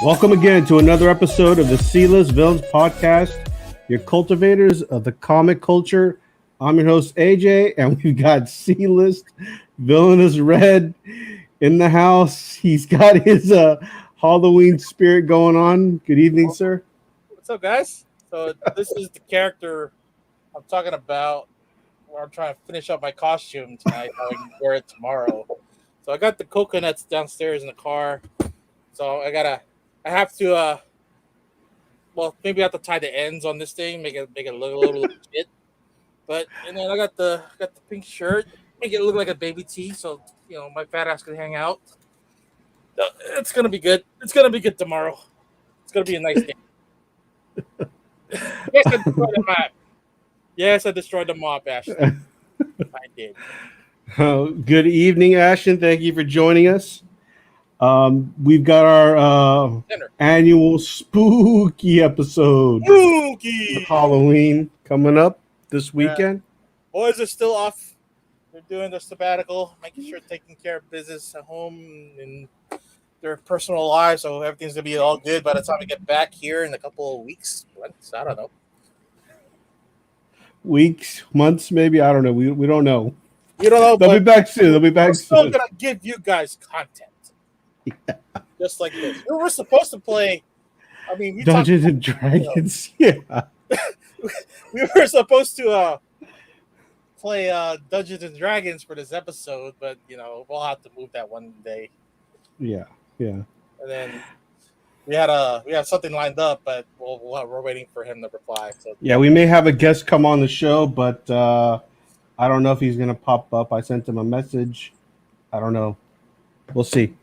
Welcome again to another episode of the C-List Villains Podcast, your cultivators of the comic culture. I'm your host, AJ, and we've got C-List Villainous Red in the house. He's got his Halloween spirit going on. Good evening, sir. What's up, guys? So this is the character I'm talking about where I'm trying to finish up my costume tonight so I can wear it tomorrow. So I got the coconuts downstairs in the car. So I have to maybe I have to tie the ends on this thing, make it look a little legit. But and then I got the pink shirt, make it look like a baby tee, so my fat ass can hang out. It's gonna be good. It's gonna be good tomorrow. It's gonna be a nice day. Yes, I destroyed the map. Yes, I destroyed the map, Ashton. I did. Good evening, Ashton. Thank you for joining us. We've got our annual spooky episode. Spooky Halloween coming up this weekend. Boys are still off. They're doing their sabbatical, making sure taking care of business at home and their personal lives, so everything's gonna be all good by the time we get back here in a couple of weeks. Months, I don't know. Weeks, months, maybe. I don't know. We don't know. You don't know. They'll be back soon. They'll be back soon. We're still gonna give you guys content. Yeah. Just like this. We were supposed to play. I mean, Dungeons and Dragons. Yeah. We were supposed to play Dungeons and Dragons for this episode, but we'll have to move that one day. Yeah. And then we have something lined up, but we're waiting for him to reply. So yeah, we may have a guest come on the show, but I don't know if he's gonna pop up. I sent him a message. I don't know. We'll see.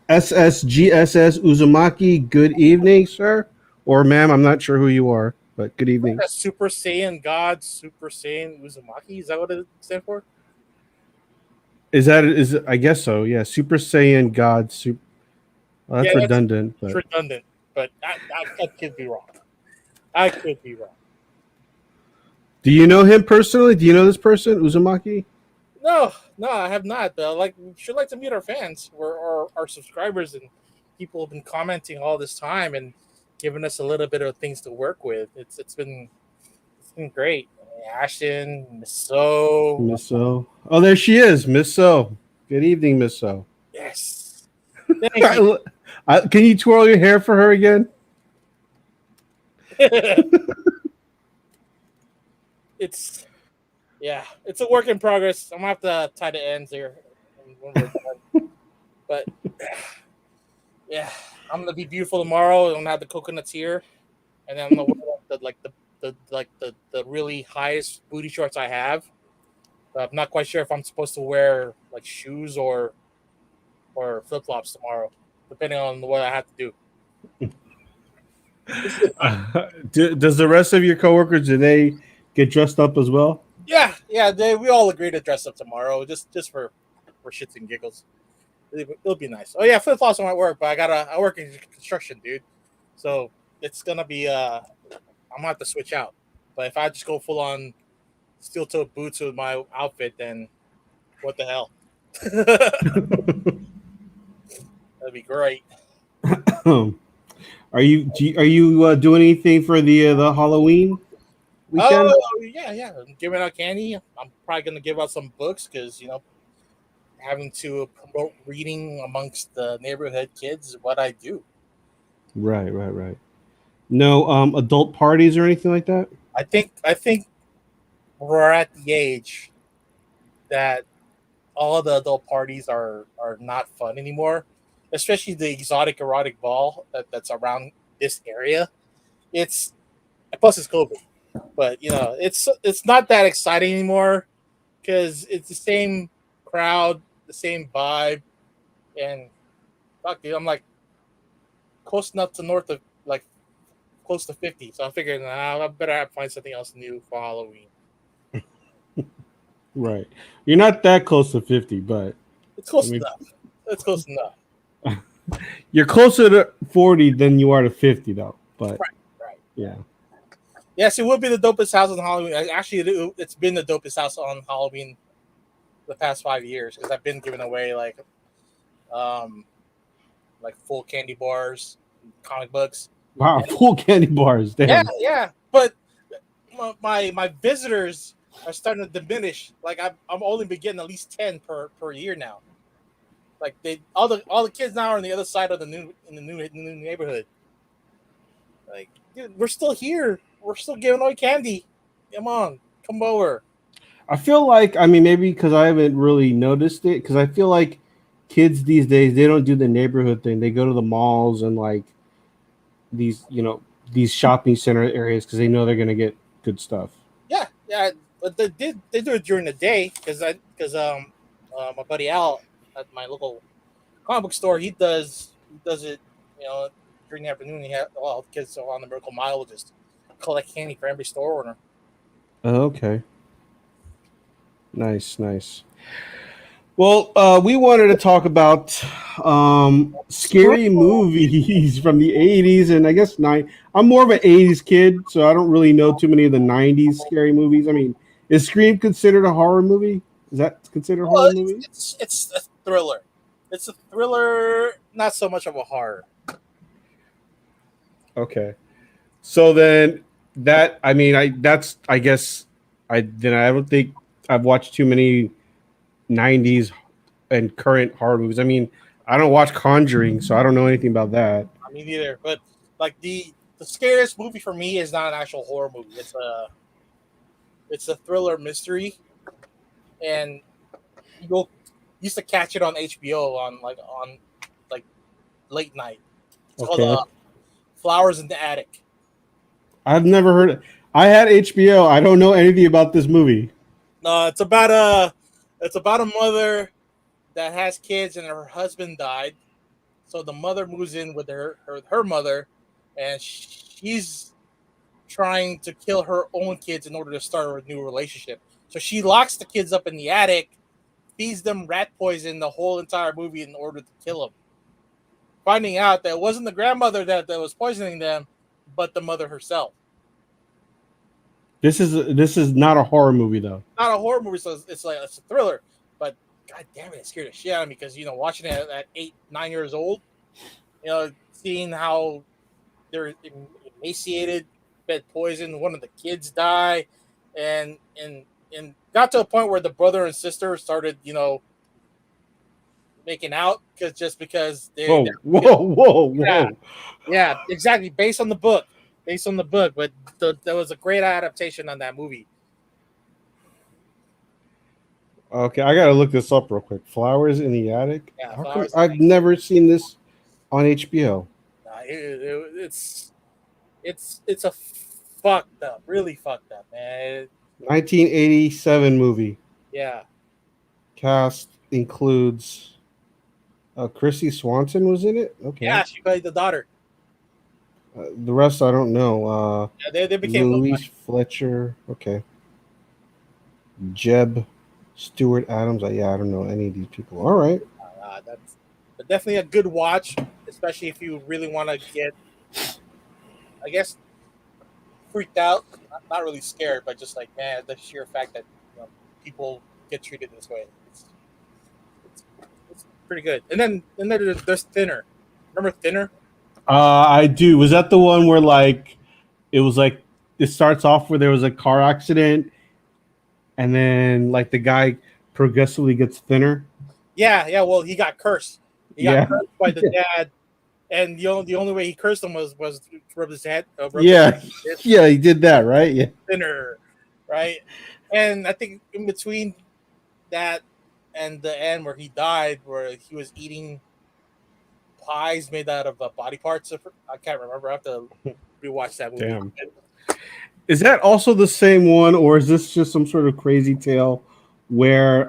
SSGSS Uzumaki, good evening, sir. Or ma'am, I'm not sure who you are, but good evening. Super Saiyan God, Super Saiyan Uzumaki, is that what it stands for? Is I guess so, yeah. Super Saiyan God, well, that's redundant. It's redundant, but I could be wrong. I could be wrong. Do you know him personally? Do you know this person, Uzumaki? No, I have not. We should like to meet our fans, or our subscribers, and people have been commenting all this time and giving us a little bit of things to work with. It's been great. Ashton, Miss So. Oh, there she is, Miss So. Good evening, Miss So. Yes. Thank you. Can you twirl your hair for her again? It's a work in progress. I'm gonna have to tie the ends here when we're done. But yeah, I'm gonna be beautiful tomorrow. I'm gonna have the coconuts here, and then I'm gonna wear the really highest booty shorts I have. But I'm not quite sure if I'm supposed to wear like shoes or flip flops tomorrow, depending on what I have to do. Does the rest of your coworkers, do they get dressed up as well? Yeah. We all agree to dress up tomorrow, just for shits and giggles. It'll be nice. Oh yeah, flip flops might work, but I work in construction, dude. So it's gonna be I'm gonna have to switch out. But if I just go full on steel toe boots with my outfit, then what the hell? That'd be great. Are you doing anything for the Halloween weekend? Oh yeah. I'm giving out candy. I'm probably gonna give out some books because having to promote reading amongst the neighborhood kids is what I do. Right. No adult parties or anything like that? I think we're at the age that all the adult parties are not fun anymore, especially the exotic erotic ball that's around this area. Plus it's COVID, but it's not that exciting anymore because it's the same crowd, the same vibe, and fuck, dude, I'm like close enough to north of like close to 50, so I figured I better find something else new for Halloween. Right, you're not that close to 50, but it's close enough. It's close enough. You're closer to 40 than you are to 50, though. But right, yeah. Yes, it would be the dopest house on Halloween. Actually, it's been the dopest house on Halloween the past 5 years because I've been giving away like like full candy bars, comic books. Wow, And, full candy bars. yeah, Damn. yeah. But my visitors are starting to diminish. Like I'm only been getting at least 10 per year now. Like they all the kids now are on the other side of the new neighborhood. Like, dude, we're still here. We're still giving away candy. Come on, come over. I feel like, I mean, maybe because I haven't really noticed it, because I feel like kids these days, they don't do the neighborhood thing. They go to the malls and like these, these shopping center areas because they know they're gonna get good stuff. Yeah, yeah. But they do it during the day because my buddy Al at my local comic book store he does it during the afternoon. He had all the kids on the Miracle Mile will just collect candy for every store owner. Oh, okay. Nice, nice. Well, we wanted to talk about scary movies from the 80s and I guess nine. I'm more of an 80s kid, so I don't really know too many of the 90s scary movies. I mean, is Scream considered a horror movie? Is that considered a Well, horror it's, movie? it's it's a thriller. It's a thriller, not so much of a horror. Okay. So then that I mean I guess I don't think I've watched too many 90s and current horror movies. I mean, I don't watch Conjuring, so I don't know anything about that. I mean, either. But like the scariest movie for me is not an actual horror movie. It's a thriller mystery, and you go used to catch it on HBO on late night. It's called Okay. Flowers in the Attic. I've never heard it. I had HBO. I don't know anything about this movie. It's about a mother that has kids and her husband died. So the mother moves in with her mother, and she's trying to kill her own kids in order to start a new relationship. So she locks the kids up in the attic, feeds them rat poison the whole entire movie in order to kill them. Finding out that it wasn't the grandmother that was poisoning them, but the mother herself. This is not a horror movie though. Not a horror movie, so it's a thriller. But god damn it, it scared the shit out of me because watching it at 8, 9 years old, seeing how they're emaciated, fed poison, one of the kids die, and got to a point where the brother and sister started, making out because Whoa, whoa, whoa, yeah, whoa. yeah, exactly, based on the book, but there was a great adaptation on that movie. Okay, I gotta look this up real quick. Flowers in the Attic. Yeah, How come Flowers. I've never seen this on HBO? It's a fucked up, really fucked up, man. 1987 movie. Yeah, Cast includes Chrissy Swanson was in it. Okay. yeah, she played the daughter. The rest I don't know. Yeah, they became Louise Fletcher. Okay. Jeb Stewart Adams. Yeah, I don't know any of these people. All right. that's definitely a good watch, especially if you really want to get, I guess, freaked out. Not really scared, but just like, man, the sheer fact that people get treated this way. It's, it's pretty good. And then there's Thinner. Remember Thinner? I do. Was that the one where like it was like it starts off where there was a car accident and then like the guy progressively gets thinner? Yeah, yeah. Well, he got cursed. He Yeah. got cursed by the dad, and the only way he cursed him was to rub his head. Yeah. Yeah, he did that, right? Yeah. Thinner, right? And I think in between that and the end where he died, where he was eating pies made out of body parts. I can't remember. I have to rewatch that movie. Damn. Is that also the same one, or is this just some sort of crazy tale where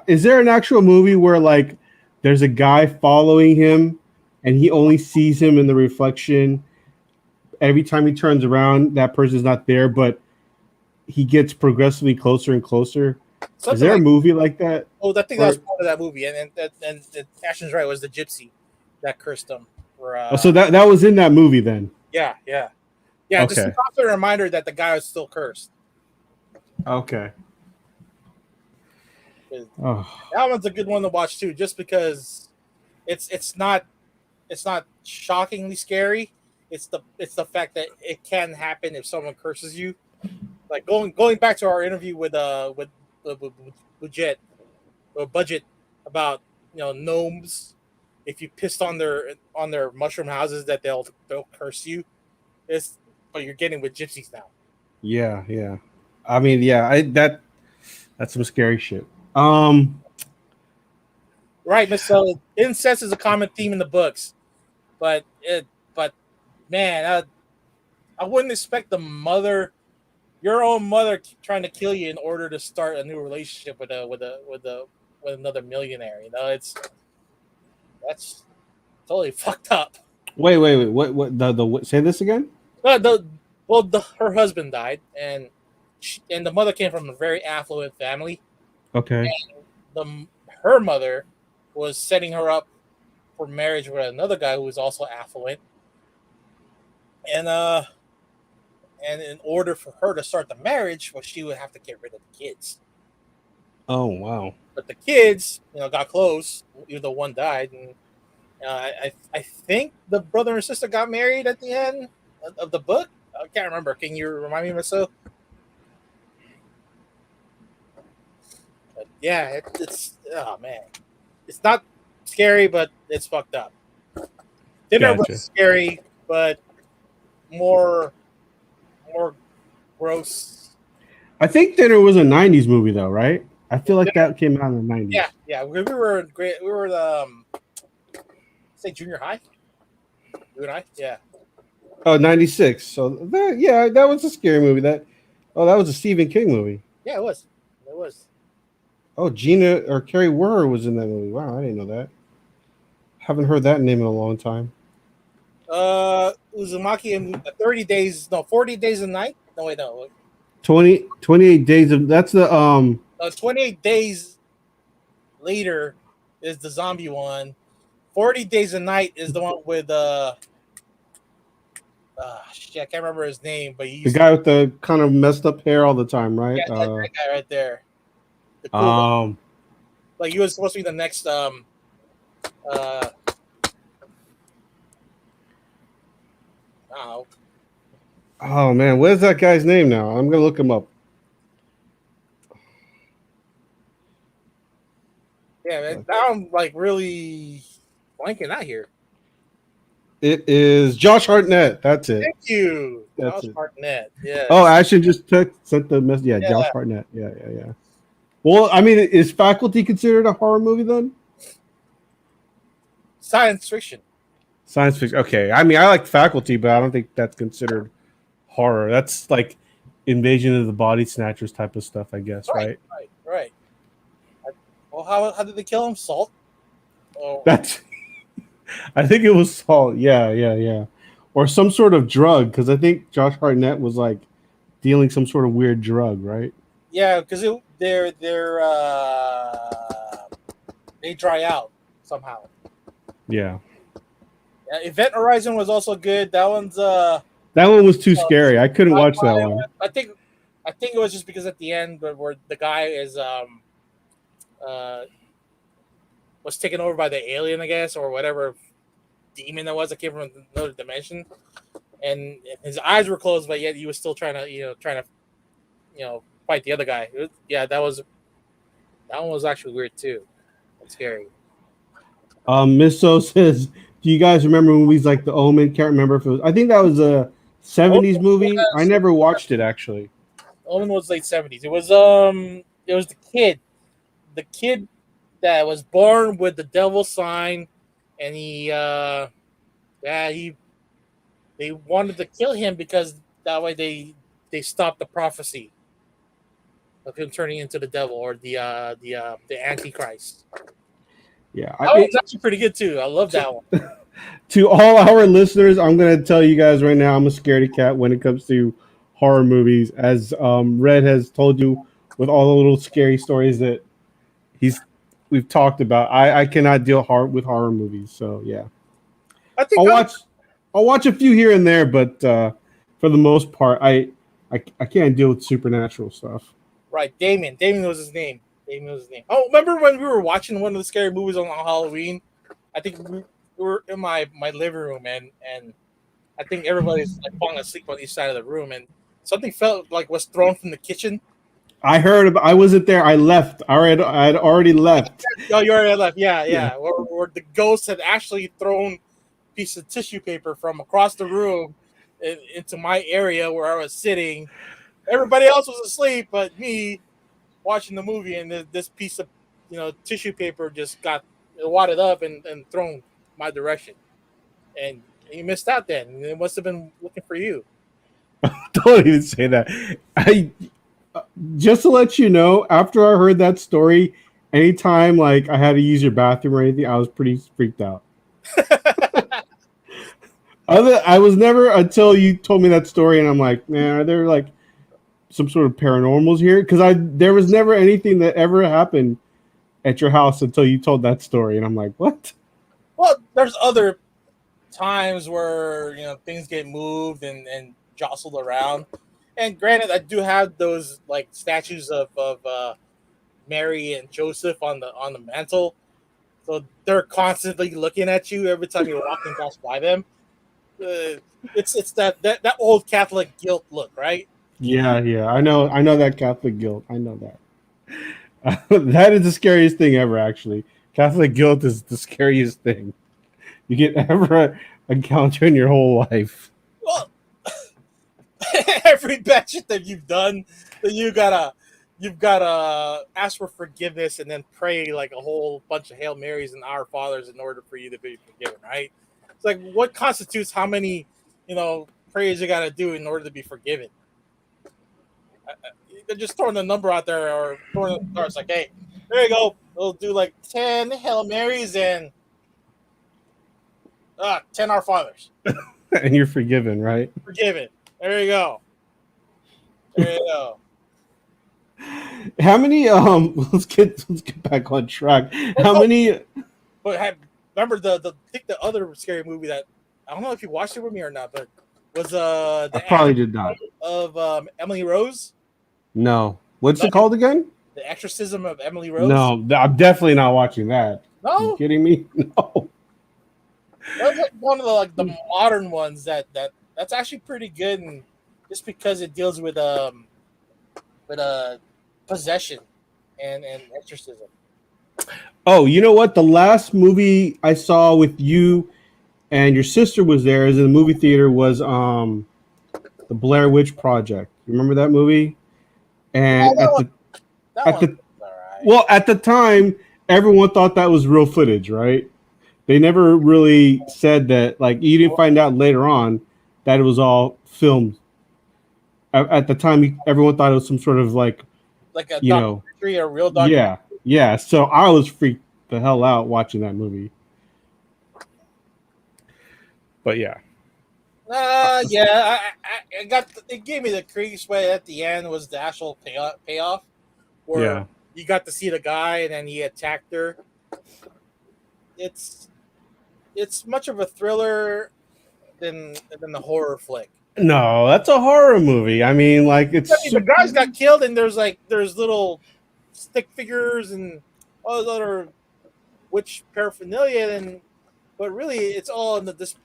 is there an actual movie where like there's a guy following him and he only sees him in the reflection every time he turns around, that person's not there, but he gets progressively closer and closer? Something is there like, a movie like that? oh, I think that was part of that movie, and Ashton's right. It was the gypsy that cursed him. So that was in that movie then. Yeah, yeah, yeah. Okay. Just a constant reminder that the guy was still cursed. Okay. Oh. That one's a good one to watch too, just because it's not shockingly scary. It's the fact that it can happen if someone curses you. Like going back to our interview with Jet or Budget about gnomes. If you pissed on their mushroom houses, that they'll curse you. It's but you're getting with gypsies now. Yeah, yeah. I mean, yeah, that's some scary shit. Um, Right, Miss Sully. Incest is a common theme in the books, but man, I wouldn't expect your own mother, trying to kill you in order to start a new relationship with another millionaire. That's totally fucked up. wait. What? Say this again. Her husband died, and the mother came from a very affluent family. Okay. The Her mother was setting her up for marriage with another guy who was also affluent, and in order for her to start the marriage, well, she would have to get rid of the kids. Oh wow. But the kids, got close. Even though one died, and I think the brother and sister got married at the end of the book. I can't remember. Can you remind me, Marcel? But yeah, it's oh man, it's not scary, but it's fucked up. Dinner Gotcha. was scary, but more more gross. I think Dinner was a '90s movie, though, right? I feel like that came out in the '90s. Yeah. We were great. We were say junior high. Junior high. Yeah. Oh, 96. So that was a scary movie. That was a Stephen King movie. Yeah, it was. It was. Oh, Gina or Carrie Werner was in that movie. Wow, I didn't know that. Haven't heard that name in a long time. Uzumaki and 30 days. No, 40 days a night. No, wait, no. 28 days of that's the 28 days later is the zombie one. 40 days a night is the one with shit, I can't remember his name, but the guy with the kind of messed up hair all the time, right? Yeah, that guy right there. The cool one. Like he was supposed to be the next I don't know. Oh man, what is that guy's name now? I'm gonna look him up. Yeah, man, now I'm like really blanking out here. It is Josh Hartnett. That's it. Thank you, That's Josh it. Hartnett. Yeah. Oh, Ashton just sent the message. Yeah, Josh Hartnett. Yeah. Well, I mean, is Faculty considered a horror movie then? Science fiction. Science fiction. Okay. I mean, I like Faculty, but I don't think that's considered horror. That's like Invasion of the Body Snatchers type of stuff, I guess, right? Right. Well, how did they kill him? Salt. Oh. That's. I think it was salt. Yeah. Or some sort of drug, because I think Josh Hartnett was like dealing some sort of weird drug, right? Yeah, because they dry out somehow. Yeah. Event Horizon was also good. That one was too scary. I couldn't watch that one. I think it was just because at the end where the guy is was taken over by the alien, I guess, or whatever demon that was that came from another dimension, and his eyes were closed, but yet he was still trying to fight the other guy. That one was actually weird too. It's scary. Miss So says, do you guys remember movies like The Omen? Can't remember if it was. I think that was a '70s movie. I never watched it actually. Omen was late '70s. It was the kid that was born with the devil sign, and they wanted to kill him because that way they stopped the prophecy of him turning into the devil or the Antichrist. Yeah, that was actually pretty good too. I love that one. To all our listeners, I'm going to tell you guys right now, I'm a scaredy cat when it comes to horror movies. As Red has told you with all the little scary stories that we've talked about, I cannot deal with horror movies. So yeah, I'll watch a few here and there, but for the most part, I can't deal with supernatural stuff. Right, Damien was his name. Oh, remember when we were watching one of the scary movies on Halloween? I think we were in my living room, and I think everybody's like falling asleep on each side of the room, and something felt like was thrown from the kitchen. I heard. I wasn't there. I left. I had already left. Oh, you already left. Yeah, Yeah. yeah. Or the ghost had actually thrown a piece of tissue paper from across the room into my area where I was sitting. Everybody else was asleep, but me watching the movie, and this piece of tissue paper just got wadded up and thrown my direction, and you missed out. Then it must have been looking for you. Don't even say that. I just to let you know, after I heard that story, anytime like I had to use your bathroom or anything, I was pretty freaked out. I was never until you told me that story, and I'm like, man, are there like some sort of paranormals here? Because there was never anything that ever happened at your house until you told that story, and I'm like, what? Well, there's other times where things get moved and jostled around. And granted, I do have those like statues of Mary and Joseph on the mantle, so they're constantly looking at you every time you're walking past by them. It's that old Catholic guilt look, right? Yeah, yeah, I know that Catholic guilt. I know that. That is the scariest thing ever. Actually, Catholic guilt is the scariest thing you can ever encounter in your whole life. Well, every bad shit that you've done, that you've gotta ask for forgiveness and then pray like a whole bunch of Hail Marys and Our Fathers in order for you to be forgiven, right? It's like what constitutes how many prayers you gotta do in order to be forgiven. They're just throwing the number out there or throwing the darts like, hey, there you go. We'll do like 10 Hail Marys and 10 Our Fathers. And you're forgiven, right? Forgiven. There you go. There you go. How many let's get back on track. How many But remember the I think the other scary movie that I don't know if you watched it with me or not, but was I the probably did not. of Emily Rose. No. What's No, it called again? the Exorcism of Emily Rose. No, I'm definitely not watching that. Are you No, kidding me? No. that's like one of the modern ones that's actually pretty good, and just because it deals with possession and exorcism. Oh, you know what? The last movie I saw with you and your sister was there is in the movie theater was the Blair Witch Project. You remember that movie? Yeah, And that at one the was all right. well, at the time everyone thought that was real footage, right? They never really said that like you didn't find out later on that it was all filmed. At the time everyone thought it was some sort of like, Like a you know, documentary, a real documentary. yeah. Yeah, so I was freaked the hell out watching that movie. But yeah. Yeah, I got it gave me the creeps, but at the end was the actual payoff where Yeah. you got to see the guy and then he attacked her. It's it's much of a thriller than the horror flick. No, that's a horror movie. I mean, like it's I mean, the guys got killed and there's little stick figures and all this other witch paraphernalia, and but really it's all in this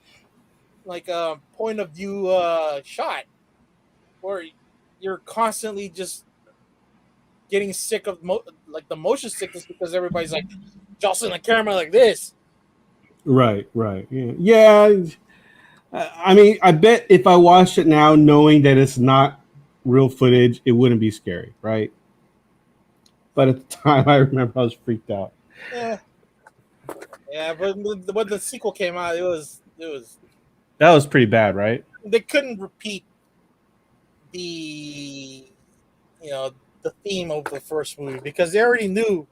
like point of view shot where you're constantly just getting sick of like the motion sickness because everybody's like jostling the camera like this. right, right. Yeah. Yeah. I mean, I bet if I watched it now, knowing that it's not real footage, it wouldn't be scary, right? But at the time, I remember I was freaked out. Yeah, yeah. But when the sequel came out, it was That was pretty bad, right? they couldn't repeat the you know the theme of the first movie because they already knew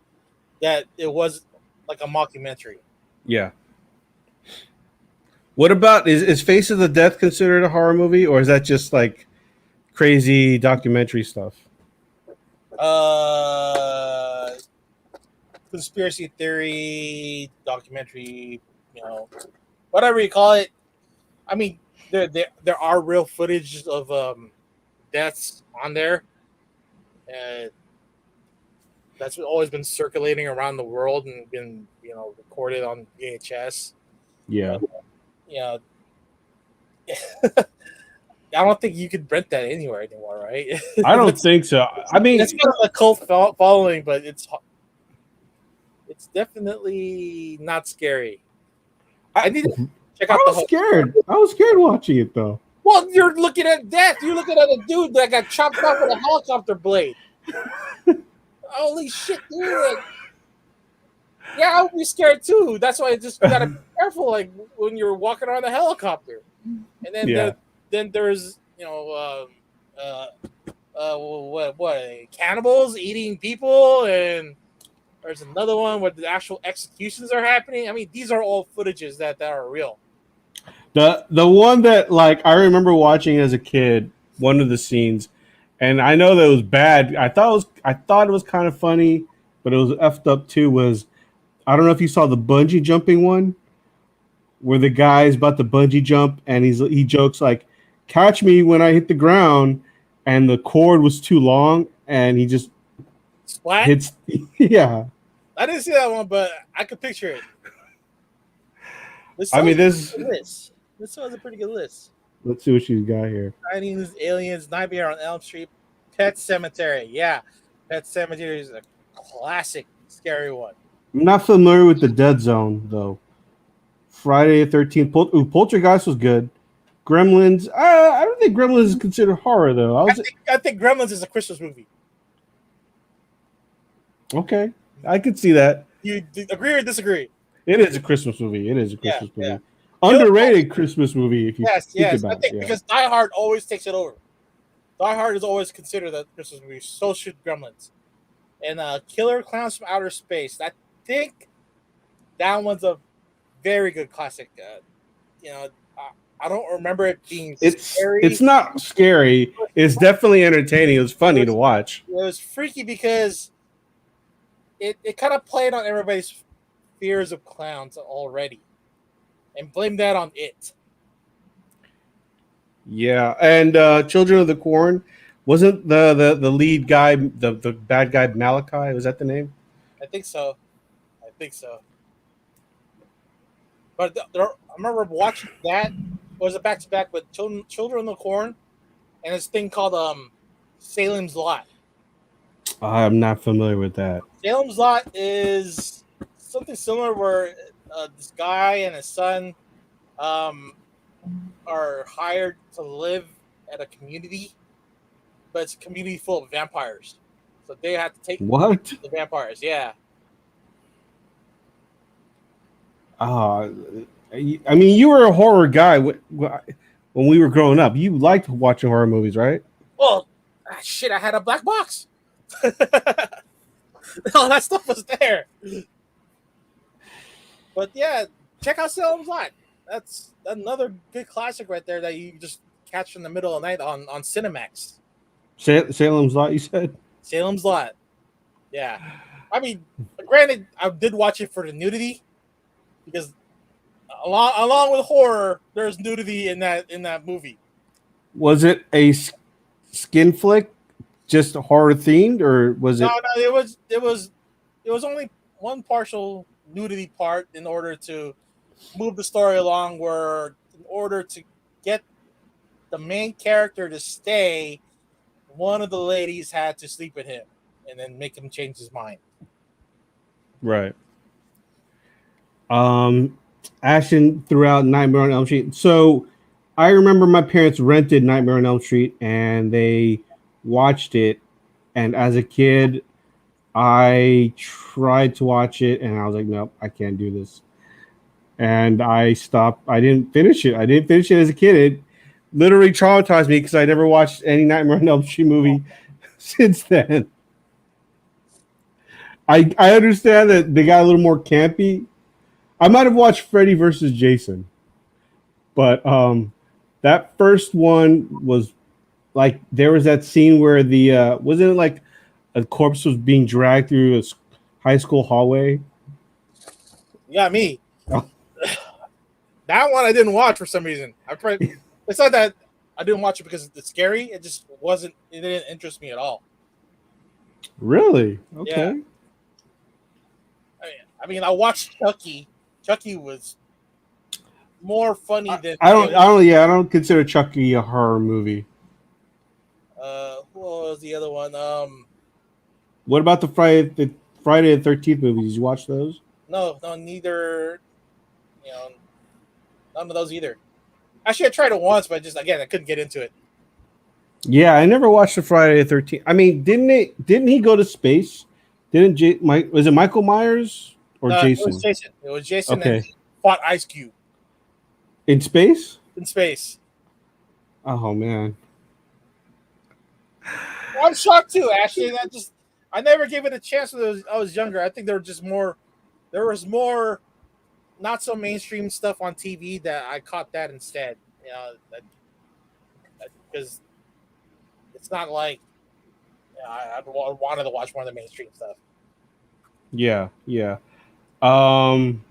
that it was like a mockumentary. Yeah. What about is Face of the Death considered a horror movie, or is that just like crazy documentary stuff? Uh, conspiracy theory documentary, whatever you call it. I mean, there are real footage of deaths on there. Uh, that's always been circulating around the world and been recorded on VHS. Yeah. But, you know, I don't think you could rent that anywhere anymore, right? I don't think so. I mean, it's got a cult following, but it's definitely not scary. I need to check out I was scared. I was scared watching it though. Well, you're looking at death. You're looking at a dude that got chopped off with a helicopter blade. Holy shit, dude! Like, yeah, I would be scared too. That's why I just gotta be careful, like when you're walking around the helicopter. And then then there's what cannibals eating people, and there's another one where the actual executions are happening. I mean, these are all footages that are real. The one that like I remember watching as a kid, one of the scenes, and I know that it was bad. I thought it was kind of funny, but it was effed up too. Was I don't know if you saw the bungee jumping one, where the guy's about to bungee jump and he jokes like, "Catch me when I hit the ground," and the cord was too long and he just Splat? hits. Yeah, I didn't see that one, but I could picture it. This was a pretty good list. Let's see what she's got here. Chinese Aliens, Nightmare on Elm Street, Pet Cemetery. Yeah, Pet Cemetery is a classic scary one. I'm not familiar with the Dead Zone though. Friday the 13th. Poltergeist was good. Gremlins. I don't think Gremlins is considered horror though. I think Gremlins is a Christmas movie. Okay, I could see that. You agree or disagree? It is a Christmas movie. It is a Christmas movie. Yeah. Underrated Christmas movie. If you think about I think it. because Die Hard always takes it over. Die Hard is always considered a Christmas movie. So should Gremlins. And Killer Clowns from Outer Space. I think that one's a very good classic. I don't remember it being scary. It's not scary. It's definitely entertaining. It was funny to watch. It was freaky because it kind of played on everybody's fears of clowns already and blamed that on it. Yeah, and Children of the Corn wasn't the lead guy, the bad guy Malachi? Was that the name? I think so. But I remember watching that. Was a back to back with Children of the Corn and this thing called Salem's Lot. I'm not familiar with that. Salem's Lot is something similar where this guy and his son are hired to live at a community, but it's a community full of vampires. So they have to take the vampires. Yeah. I mean, you were a horror guy when we were growing up. You liked watching horror movies, right? Well, shit, I had a black box. All that stuff was there. But yeah, check out Salem's Lot. That's another good classic right there that you just catch in the middle of the night on Cinemax. Salem's Lot, you said? Salem's Lot. Yeah. I mean, granted, I did watch it for the nudity because along with horror, there's nudity in that movie. Was it a skin flick, just horror themed, or was it? No, it was only one partial nudity part in order to move the story along. Where in order to get the main character to stay, one of the ladies had to sleep with him and then make him change his mind. Right. Action throughout Nightmare on Elm Street. So I remember my parents rented Nightmare on Elm Street and they watched it. And as a kid, I tried to watch it and I was like, nope, I can't do this. And I stopped. I didn't finish it. As a kid. It literally traumatized me because I never watched any Nightmare on Elm Street movie since then. I understand that they got a little more campy. I might have watched Freddy versus Jason, but that first one was like there was that scene where the wasn't it like a corpse was being dragged through a high school hallway? Yeah, me. Oh. That one I didn't watch for some reason. It's not that I didn't watch it because it's scary. It just wasn't. It didn't interest me at all. Really? Yeah. Okay. I watched Chucky. Chucky was more funny than I don't. any. I don't. Yeah, I don't consider Chucky a horror movie. Who was the other one? What about the Friday the 13th movies? Did you watch those? No, no, neither. You know, none of those either. Actually, I tried it once, but just again, I couldn't get into it. Yeah, I never watched the Friday the 13th. I mean, Didn't he go to space? Mike was it Michael Myers or No, it was Jason? Jason. It was Jason, and Okay, he fought Ice Cube in space. in space. Oh man. Well, I'm shocked too. Actually, I never gave it a chance when I was younger. I think there were just more. There was more not so mainstream stuff on TV that I caught that instead. You know, because it's not like I wanted to watch more of the mainstream stuff. Yeah, yeah. Um,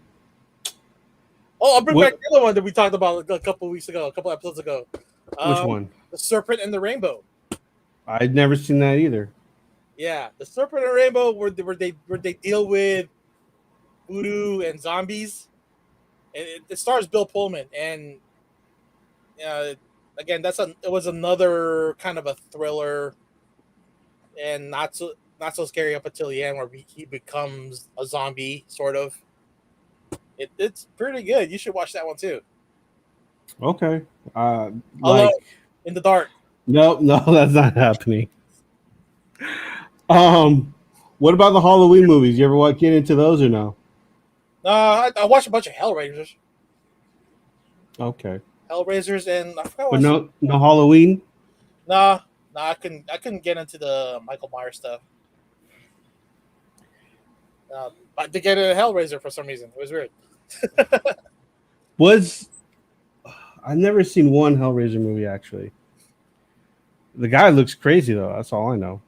Oh, I'll bring back what? the other one that we talked about a couple of weeks ago, a couple episodes ago. Which Um, one? the Serpent and the Rainbow. I'd never seen that either. Yeah, the Serpent and Rainbow, where they deal with voodoo and zombies. It stars Bill Pullman, and uh, again, it was another kind of a thriller, and not so scary up until the end where he becomes a zombie, sort of. It's pretty good. You should watch that one too. Okay. Alone Like in the dark. no, no, that's not happening. Um, what about the Halloween movies? You ever get into those or no? I watched a bunch of Okay, Hellraisers, and I forgot but what. no Halloween. Nah, nah, I couldn't get into the Michael Myers stuff. But to get a Hellraiser for some reason, it was weird. Was I've never seen one Hellraiser movie actually. The guy looks crazy though. That's all I know.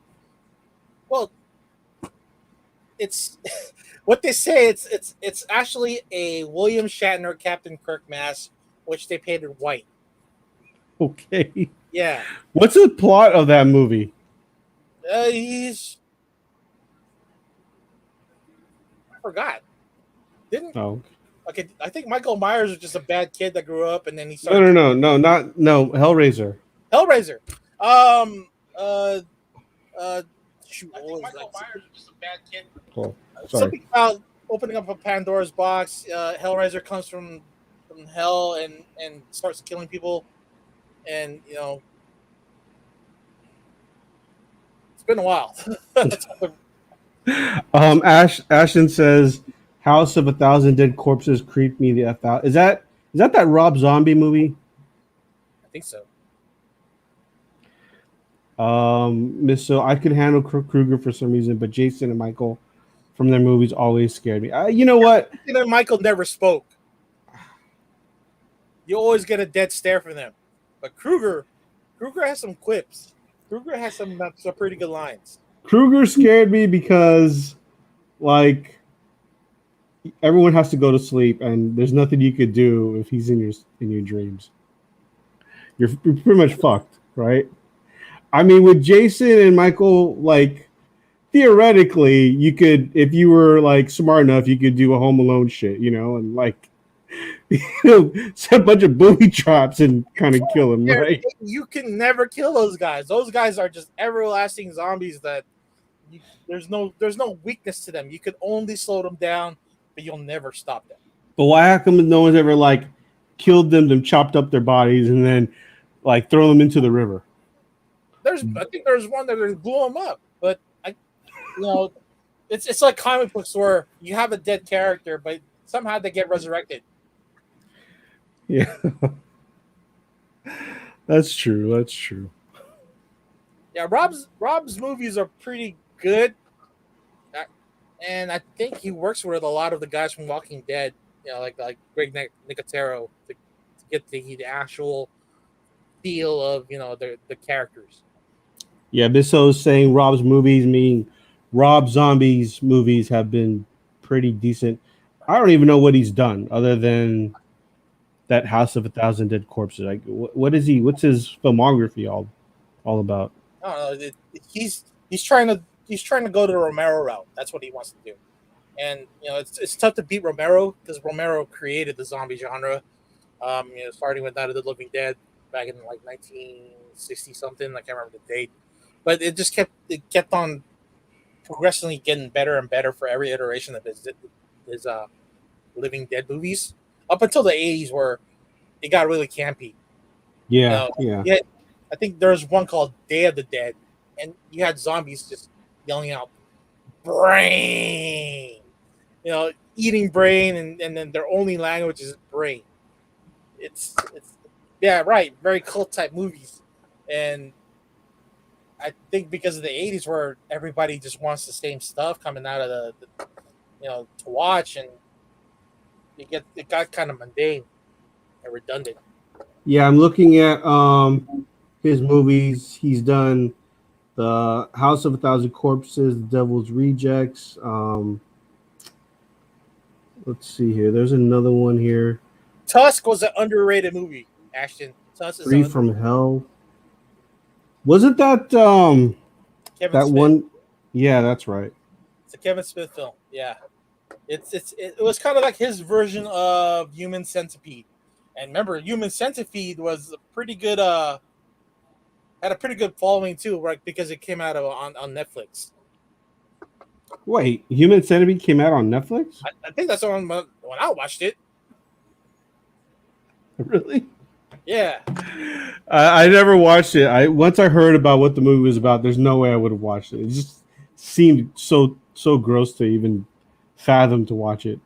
Well, it's what they say. It's actually a William Shatner Captain Kirk mask, which they painted white. Okay. Yeah, What's the plot of that movie? he's I forgot. Didn't Oh, Okay? I think Michael Myers was just a bad kid that grew up, and then he no, started no, no, no, not no Hellraiser. Hellraiser. Um. Uh. Uh. Shoot, what was Michael Myers was just a bad kid. Oh, sorry. Something about opening up a Pandora's box. Hellraiser comes from hell and starts killing people, and it's been a while. Ashton says, "House of a Thousand Dead Corpses creeped me the f out." Is that Rob Zombie movie? I think so. Miss, so I could handle Krueger for some reason, but Jason and Michael from their movies always scared me. You know what? Michael never spoke. You always get a dead stare from them, but Krueger has some quips. Krueger has some pretty good lines. Krueger scared me because, like, everyone has to go to sleep, and there's nothing you could do if he's in your dreams. You're pretty much fucked, right? I mean, with Jason and Michael, like theoretically, you could, if you were like smart enough, you could do a Home Alone shit, and like, set a bunch of booby traps and kind of kill him, right? You can never kill those guys. Those guys are just everlasting zombies that there's no weakness to them. You can only slow them down, but you'll never stop them. But why how come no one's ever like killed them, chopped up their bodies, and then like throw them into the river? I think there's one that blew them up, but it's like comic books where you have a dead character, but somehow they get resurrected. Yeah, that's true. That's true. Yeah, Rob's movies are pretty good, and I think he works with a lot of the guys from Walking Dead. Like Greg Nicotero to get the actual feel of the characters. Yeah, Bisso's saying Rob's movies mean Rob Zombie's movies have been pretty decent. I don't even know what he's done other than that House of a Thousand Dead Corpses. Like, what is he? What's his filmography all about? I don't know. He's he's trying to go to the Romero route. That's what he wants to do. And it's tough to beat Romero because Romero created the zombie genre. Starting with Night of the Living Dead back in like 1960 something. I can't remember the date, but it kept on progressively getting better and better for every iteration of his Living Dead movies up until the 80s where it got really campy. Yeah, yeah. Yeah, I think there's one called Day of the Dead, and you had zombies just yelling out brain, eating brain, and then their only language is brain. It's yeah, right, very cult type movies, and I think because of the 80s where everybody just wants the same stuff coming out of to watch, and it got kind of mundane and redundant. Yeah, I'm looking at his movies. He's done The House of a Thousand Corpses, The Devil's Rejects. Let's see here. There's another one here. Tusk was an underrated movie, Ashton. Tusk is Free from Hell. Wasn't that Kevin that Smith. one? Yeah, that's right. It's a Kevin Smith film. Yeah, it was kind of like his version of Human Centipede. And remember, Human Centipede was a pretty good had a pretty good following too, right? Because it came out on Netflix. Wait, Human Centipede came out on Netflix? I think that's when I watched it. Really? Yeah. I never watched it. Once I heard about what the movie was about, there's no way I would have watched it. It just seemed so gross to even fathom to watch it.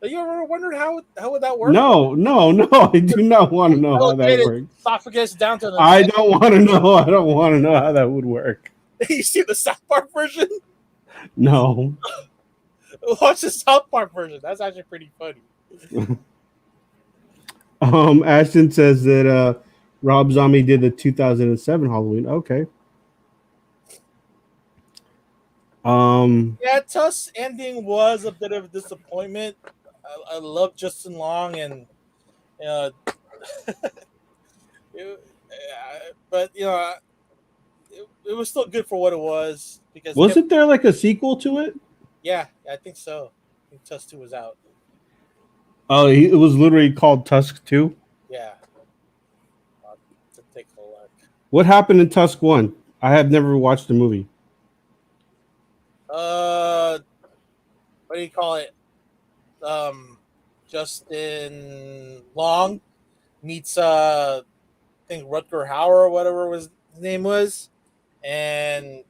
But you ever wondered how would that work? No. I do not want to know how that works. Esophagus down to the I don't want to know. I don't want to know how that would work. You see the South Park version? No. Watch the South Park version. That's actually pretty funny. Ashton says that Rob Zombie did the 2007 Halloween. Okay. Yeah, Tusk's ending was a bit of a disappointment. I love Justin Long, and but it was still good for what it was. Because wasn't there like a sequel to it? Yeah, I think so. I think Tusk 2 was out. Oh, it was literally called Tusk 2? Yeah. To take a look. What happened in Tusk 1? I have never watched the movie. What do you call it? Justin Long meets I think Rutger Hauer or whatever his name was, and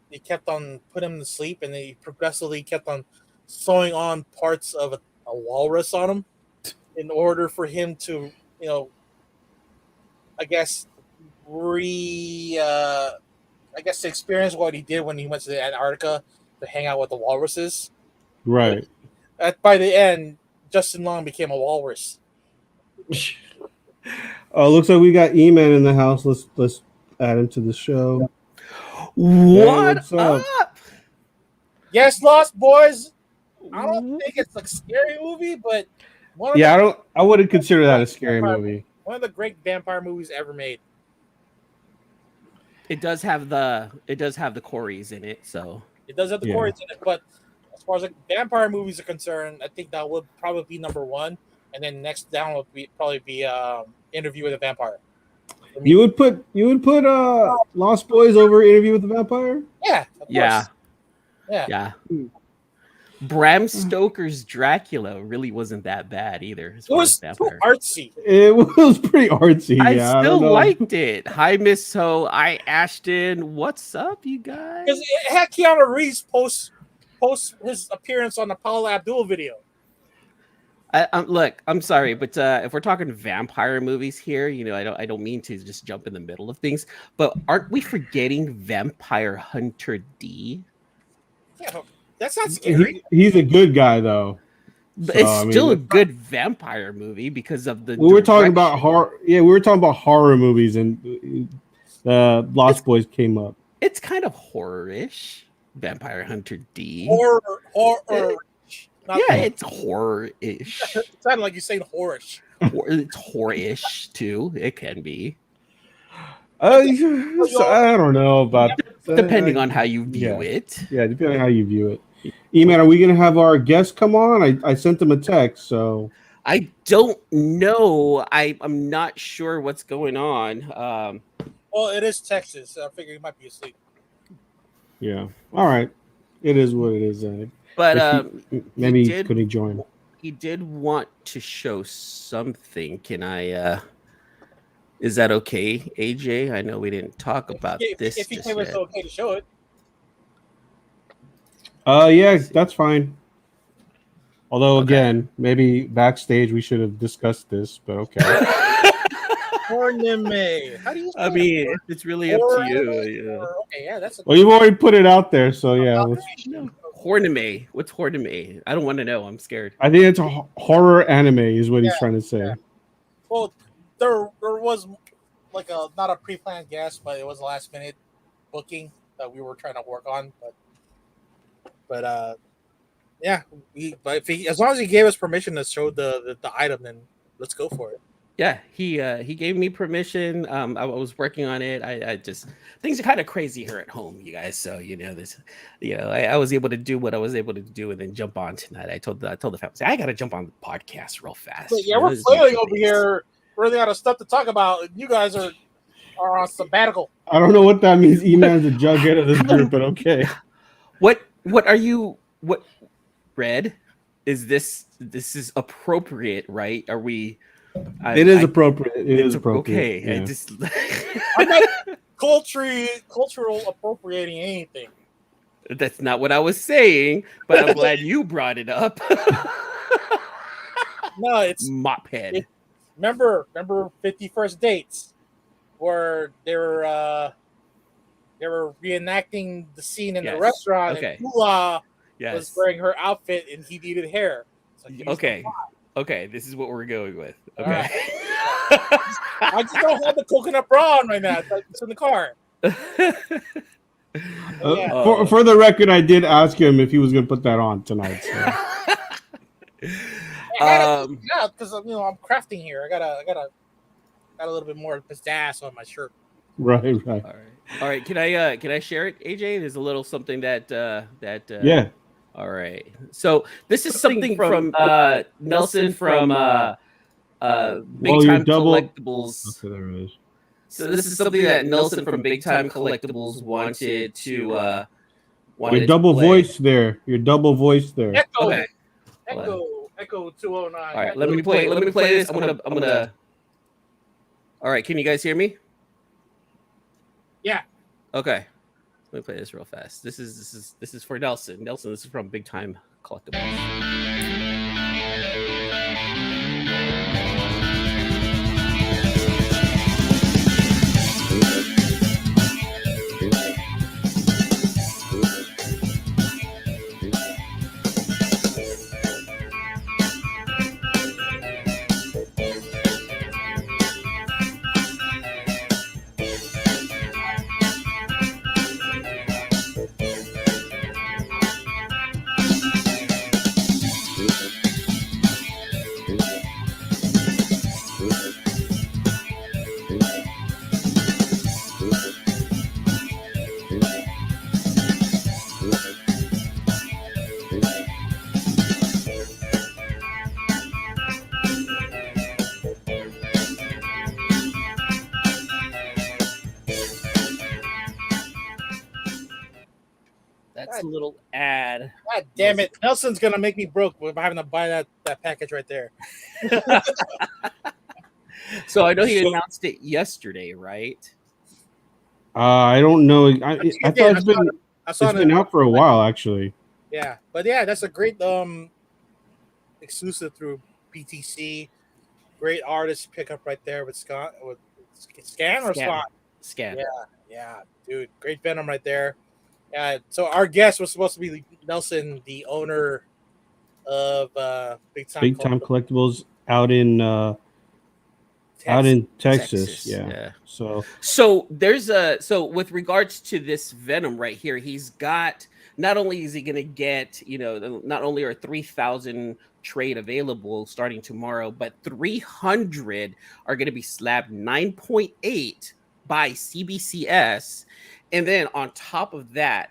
he kept on putting him to sleep, and he progressively kept on sewing on parts of a walrus on him in order for him to, I guess to experience what he did when he went to the Antarctica to hang out with the walruses. Right. By the end, Justin Long became a walrus. Looks like we got E-Man in the house. Let's add him to the show. What's up? Yes, Lost Boys. I don't think it's a scary movie, but I wouldn't consider that a scary movie. One of the great vampire movies ever made. It does have the Corys in it, so it does have the Corys in it. But as far as like vampire movies are concerned, I think that would probably be number one, and then next down would probably be Interview with a Vampire. You would put Lost Boys over Interview with the Vampire? Yeah, of course. Yeah. Bram Stoker's Dracula really wasn't that bad either. It was too artsy. It was pretty artsy. I still liked it. Hi, Miss Ho. Ashton. What's up, you guys? Because it had Keanu Reeves post his appearance on the Paula Abdul video. Look, I'm sorry, but if we're talking vampire movies here, I don't mean to just jump in the middle of things, but aren't we forgetting Vampire Hunter D? Yeah, that's not scary. He's a good guy, though. But it's still a good vampire movie because of the. We were talking about horror. Yeah, we were talking about horror movies, and Lost Boys came up. It's kind of horror-ish. Vampire Hunter D. Horror. It's horror-ish. It sounded like you're saying horror-ish. It's horror-ish too. It can be. So I don't know about Depending on how you view yeah. it. Yeah, depending on how you view it. E-Man, are we gonna have our guest come on? I sent him a text, so I don't know. I'm not sure what's going on. Well, it is Texas. So I figure he might be asleep. yeah. All right. It is what it is. But Maybe could he join? He did want to show something. Can I? Is that okay, AJ? I know we didn't talk about this. If he just came, yet. it's okay to show it. Yeah, that's fine. Although again, maybe backstage we should have discussed this, but okay. Hornime. How do you? I mean, it's really up to you. Okay, yeah, that's. Well, you've already put it out there, so yeah. Hornime. What's Hornime? I don't want to know. I'm scared. I think it's a horror anime, is what he's trying to say. Yeah. Well, there was like not a pre-planned guest, but it was a last minute booking that we were trying to work on. But yeah, as long as he gave us permission to show the item, then let's go for it. Yeah, he gave me permission. I was working on it. I just things are kind of crazy here at home, you guys. So I was able to do what I was able to do and then jump on tonight. I told the family, I got to jump on the podcast real fast. But yeah, we're flailing over here, running out of stuff to talk about. And you guys are on sabbatical. I don't know what that means. E-Man's a jughead of this group, but okay. What are you? What Red? Is this is appropriate, right? Are we? It is appropriate. It is appropriate. Okay, yeah. I'm not cultural appropriating anything. That's not what I was saying, but I'm glad you brought it up. No, it's Mophead. Remember 51st Dates, where they were reenacting the scene in the restaurant, and Ula was wearing her outfit and he needed hair. So Okay, this is what we're going with. Okay. Right. I just don't have the coconut bra on right now. It's in the car. For the record, I did ask him if he was going to put that on tonight. So. Because I'm crafting here. I got a little bit more pistache on my shirt. Right. All right. Can I share it, AJ? There's a little something that yeah. All right. So this is something from Nelson from Big Time Collectibles. Okay, there it is. So this is something that Nelson from Big Time Collectibles wanted to Your double voice there. Echo. Okay. Echo 209. All right, let me play this. I'm gonna All right, can you guys hear me? Yeah. Okay. Let me play this real fast. This is for Nelson. Nelson, this is from Big Time Collectibles. That's a little ad. God damn it. Nelson's going to make me broke by having to buy that package right there. So I know he announced it yesterday, right? I don't know. I thought it's been out for a while, actually. Yeah. But yeah, that's a great exclusive through BTC. Great artist pickup right there with Scott. Scan. Yeah, dude. Great Venom right there. So our guest was supposed to be Nelson, the owner of Big Time Collectibles out in Texas. Yeah. So there's so with regards to this Venom right here, he's got, not only is he going to get, not only are 3,000 trade available starting tomorrow, but 300 are going to be slabbed 9.8 by CBCS. And then on top of that,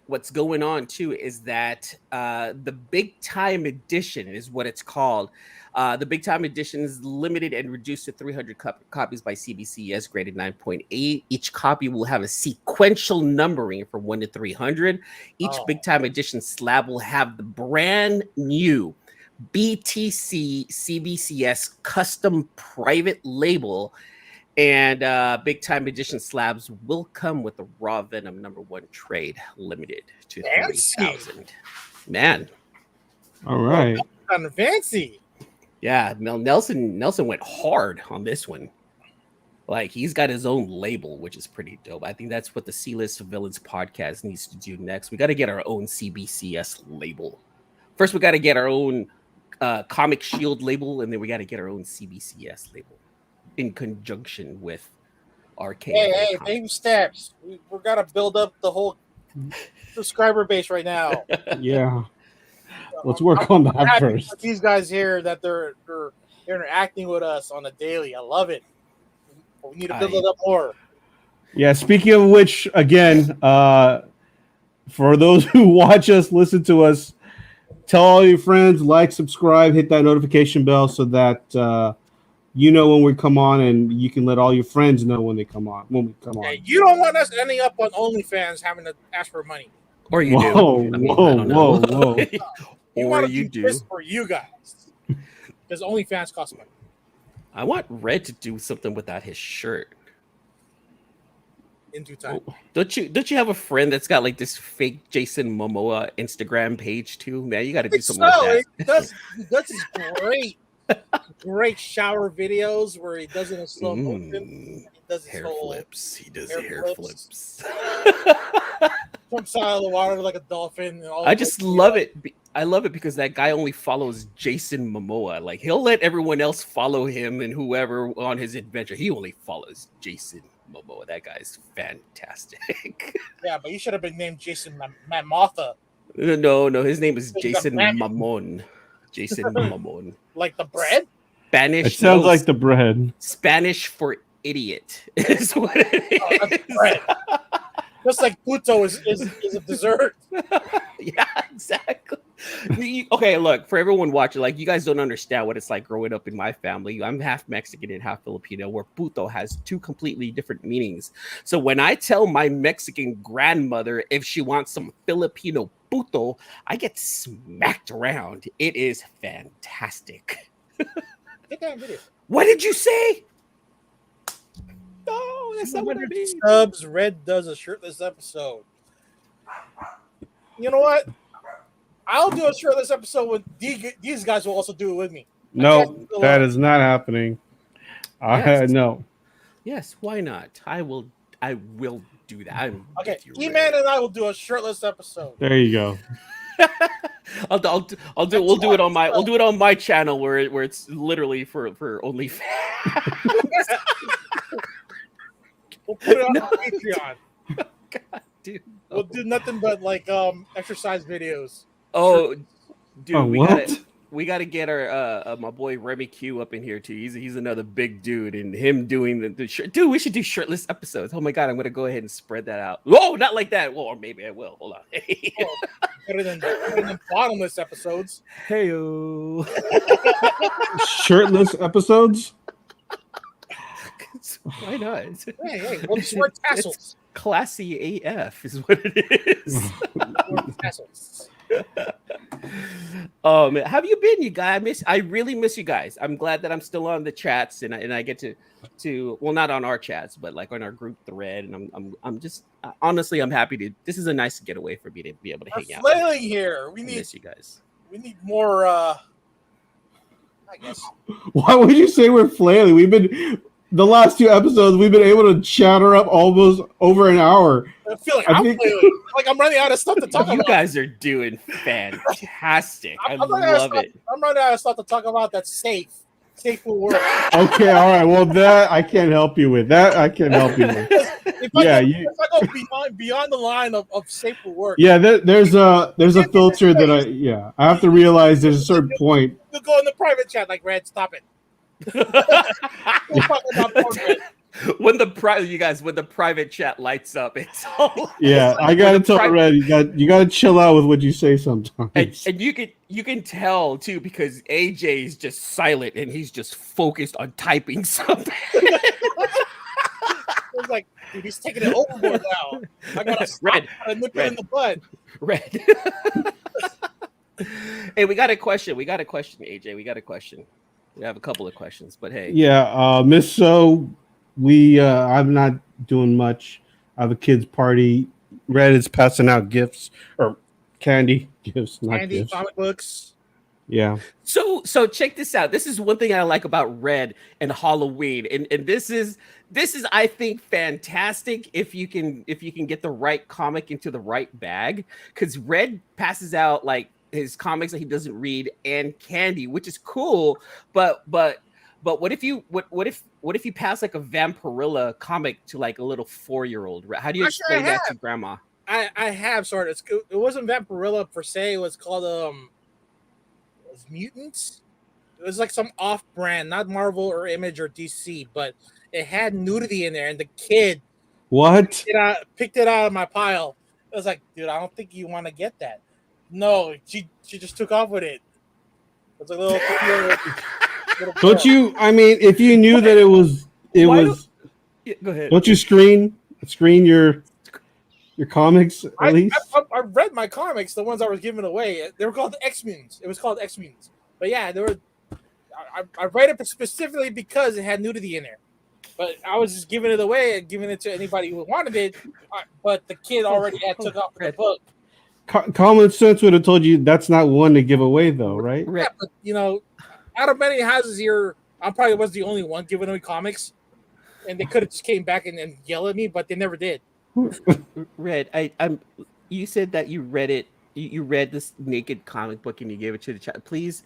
what's going on too is that the big time edition is what it's called. The big time edition is limited and reduced to 300 copies by CBCS, graded 9.8. Each copy will have a sequential numbering from 1 to 300. Each big time edition slab will have the brand new BTC CBCS custom private label. And big time edition slabs will come with the Raw Venom #1 trade, limited to 30,000. Man, All right. Kind of fancy. Yeah, Nelson went hard on this one. Like, he's got his own label, which is pretty dope. I think that's what the C-List Villains podcast needs to do next. We got to get our own CBCS label. First, we got to get our own Comic Shield label, and then we got to get our own CBCS label in conjunction with Arcade. Hey, baby steps. We're got to build up the whole subscriber base right now. Yeah. Let's work on that first. These guys here, that they're interacting with us on a daily. I love it. We need to build it up more. Yeah. Speaking of which, again, for those who watch us, listen to us, tell all your friends, like, subscribe, hit that notification bell so that you know when we come on, and you can let all your friends know when they come on. When we come on. Hey, you don't want us ending up on OnlyFans having to ask for money. Or you whoa, do. I mean, whoa. Or you do. This for you guys, because OnlyFans cost money. I want Red to do something without his shirt. In due time. Don't you have a friend that's got like this fake Jason Momoa Instagram page too? Man, you got to do something like that. He does these great shower videos where he does it in slow motion. He does his hair whole flips. He does hair flips. Jumps out of the water like a dolphin. And I just love it. I love it because that guy only follows Jason Momoa. Like, he'll let everyone else follow him and whoever on his adventure. He only follows Jason Momoa. That guy's fantastic. Yeah, but you should have been named Jason Mamotha. No, his name is Jason Mamon. Jason Mamon. Like the bread? Spanish. It sounds like the bread. Spanish for idiot is what it is. Bread. Just like puto is a dessert. Yeah, exactly. Okay, look, for everyone watching, like, you guys don't understand what it's like growing up in my family. I'm half Mexican and half Filipino, where puto has two completely different meanings. So when I tell my Mexican grandmother if she wants some Filipino puto, I get smacked around. It is fantastic. Get that video. What did you say? No, that's not what I mean. Subs, Red does a shirtless episode. You know what? I'll do a shirtless episode with these guys. Will also do it with me. No, that is not happening. No. Yes, why not? I will do that. Okay, E-Man and I will do a shirtless episode. There you go. We'll do it on my channel where it's literally for only fans. We'll put it on Patreon. God, dude. We'll do nothing but like exercise videos. Oh, dude, we what? gotta get our my boy Remy Q up in here too. He's another big dude, and him doing the shirt. Dude, we should do shirtless episodes. Oh my god, I'm gonna go ahead and spread that out. Whoa, not like that. Well, or maybe I will. Hold on. Better than bottomless episodes. Heyo. Shirtless episodes? Why not? Hey, we'll just wear tassels. It's classy AF is what it is. Tassels. Man, how have you been, you guys? I really miss you guys. I'm glad that I'm still on the chats and I get to well, not on our chats, but like on our group thread. And I'm just honestly, I'm happy to. This is a nice getaway for me to be able to hang out. Flailing here. We miss you guys. We need more. I guess. Why would you say we're flailing? We've been. The last two episodes, we've been able to chatter up almost over an hour. I feel like I'm flailing. Like I'm running out of stuff to talk about. You guys are doing fantastic. I love it. I'm running out of stuff to talk about that's safe. Safe will work. Okay, all right. Well, that I can't help you with. If I go beyond the line of safe will work. Yeah, there's a filter that I have to realize there's a certain point. You'll go in the private chat like Red, stop it. when the private chat lights up, it's all Yeah, I gotta tell Red, you gotta chill out with what you say sometimes. and you can tell too because AJ is just silent and he's just focused on typing something. I was like, dude, he's taking it overboard now. I gotta stop. Red, I nip it in the bud. Red. Hey, we got a question, AJ. We got a question. We have a couple of questions, but hey. Yeah, Miss I'm not doing much. I have a kids party. Red is passing out gifts or candy gifts, not Candy, gifts. comic books. Yeah. So check this out. This is one thing I like about Red and Halloween, and this is I think fantastic if you can get the right comic into the right bag, because Red passes out like his comics that he doesn't read and candy, which is cool, but what if you pass like a Vampirilla comic to like a little 4-year-old? How do you explain that to grandma? I have sort of. It wasn't Vampirilla per se. It was called it was Mutants. It was like some off-brand, not Marvel or Image or DC, but it had nudity in there, and the kid picked it out of my pile. I was like, dude, I don't think you want to get that. No, she just took off with it. It's a little Don't you? I mean, if you knew that it was, Yeah, go ahead. Don't you screen your comics at least? I read my comics, the ones I was giving away. They were called X-Mutants. It was called X-Mutants. But yeah, they were. I read it specifically because it had nudity in there. But I was just giving it away and giving it to anybody who wanted it. But the kid already had took off the book. Common sense would have told you that's not one to give away, though, right? Yeah, but out of many houses here, I probably was the only one giving away comics, and they could have just came back and yelled at me, but they never did. Red, you said that you read it. You read this naked comic book and you gave it to the chat. Please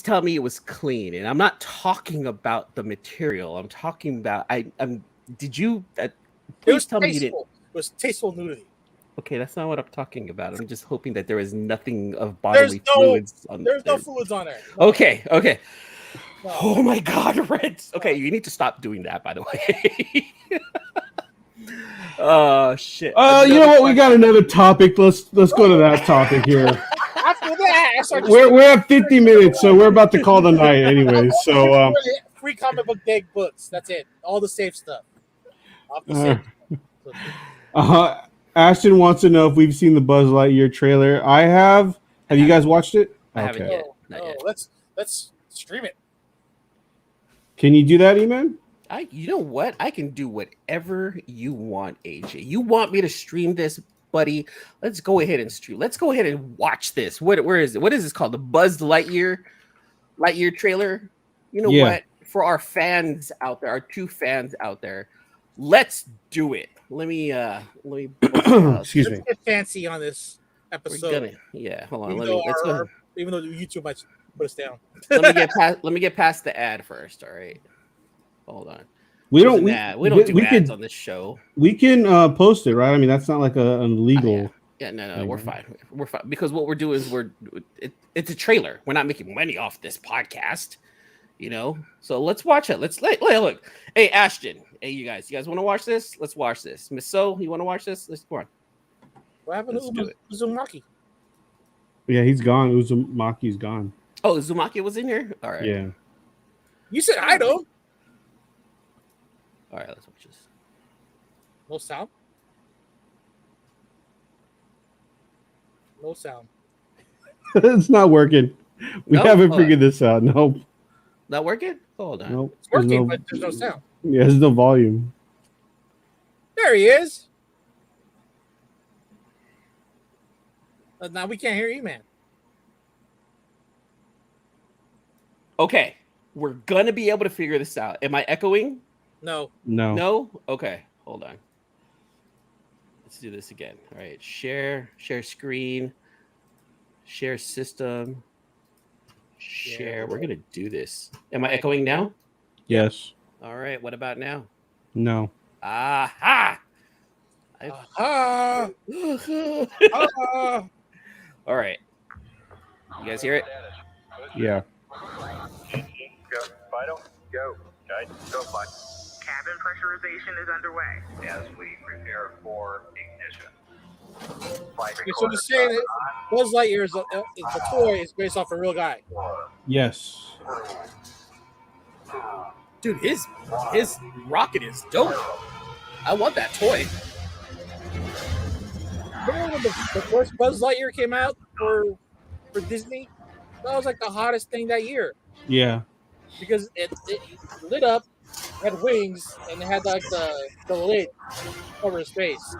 tell me it was clean. And I'm not talking about the material. I'm talking about did you? Please tell me you didn't. It was tasteful nudity. Okay, that's not what I'm talking about. I'm just hoping that there is nothing of bodily fluids on there. There's no fluids on there. No. Okay. No. Oh my God, Red. Okay, you need to stop doing that, by the way. Oh shit. You know what? We got another topic. Let's go to that topic here. After that, we're at 50 minutes, so we're about to call the night anyway. So free comic book day books. That's it. All the safe stuff. Ashton wants to know if we've seen the Buzz Lightyear trailer. I have. Have you guys watched it? I haven't yet. Not yet. Let's stream it. Can you do that, E-Man? You know what? I can do whatever you want, AJ. You want me to stream this, buddy? Let's go ahead and stream. Let's go ahead and watch this. Where is it? What is this called? The Buzz Lightyear trailer? You know what? For our fans out there, our 2 fans out there, let's do it. Let me excuse me. Let's get fancy on this episode. Hold on. Even though YouTube might put us down. let me get past the ad first. All right. Hold on. We don't do ads on this show. We can post it, right? I mean, that's not like an illegal. Yeah, no, we're fine. We're fine because what we're doing is it's a trailer. We're not making money off this podcast, So let's watch it. Let's look. Hey, Ashton. Hey, you guys want to watch this? Let's watch this. Miss So, you want to watch this? Let's go on. What happened to Uzumaki? Yeah, he's gone. Uzumaki's gone. Oh, Uzumaki was in here. All right. Yeah. You said I don't. All right, let's watch this. No sound? No sound. It's not working. We haven't figured this out. Nope. Not working? Hold on. Nope. It's working, but there's no sound. Yeah, there's no volume. There he is. Now we can't hear you, man. Okay. We're going to be able to figure this out. Am I echoing? No. Okay, hold on. Let's do this again. All right, share screen, share system, share. We're gonna do this. Am I echoing now? Yes. All right. What about now? No. Aha! Aha! All right. You guys hear it? Yeah. Go. Vital. Go. Okay. Go. Fine. cabin pressurization is underway. As we prepare for ignition. So you're saying that Buzz Lightyear is the toy is based off a real guy. Yes. Dude, his rocket is dope. I want that toy. Remember when the first Buzz Lightyear came out for Disney? That was like the hottest thing that year Yeah. because it lit up, had wings, and it had like the lid over his face.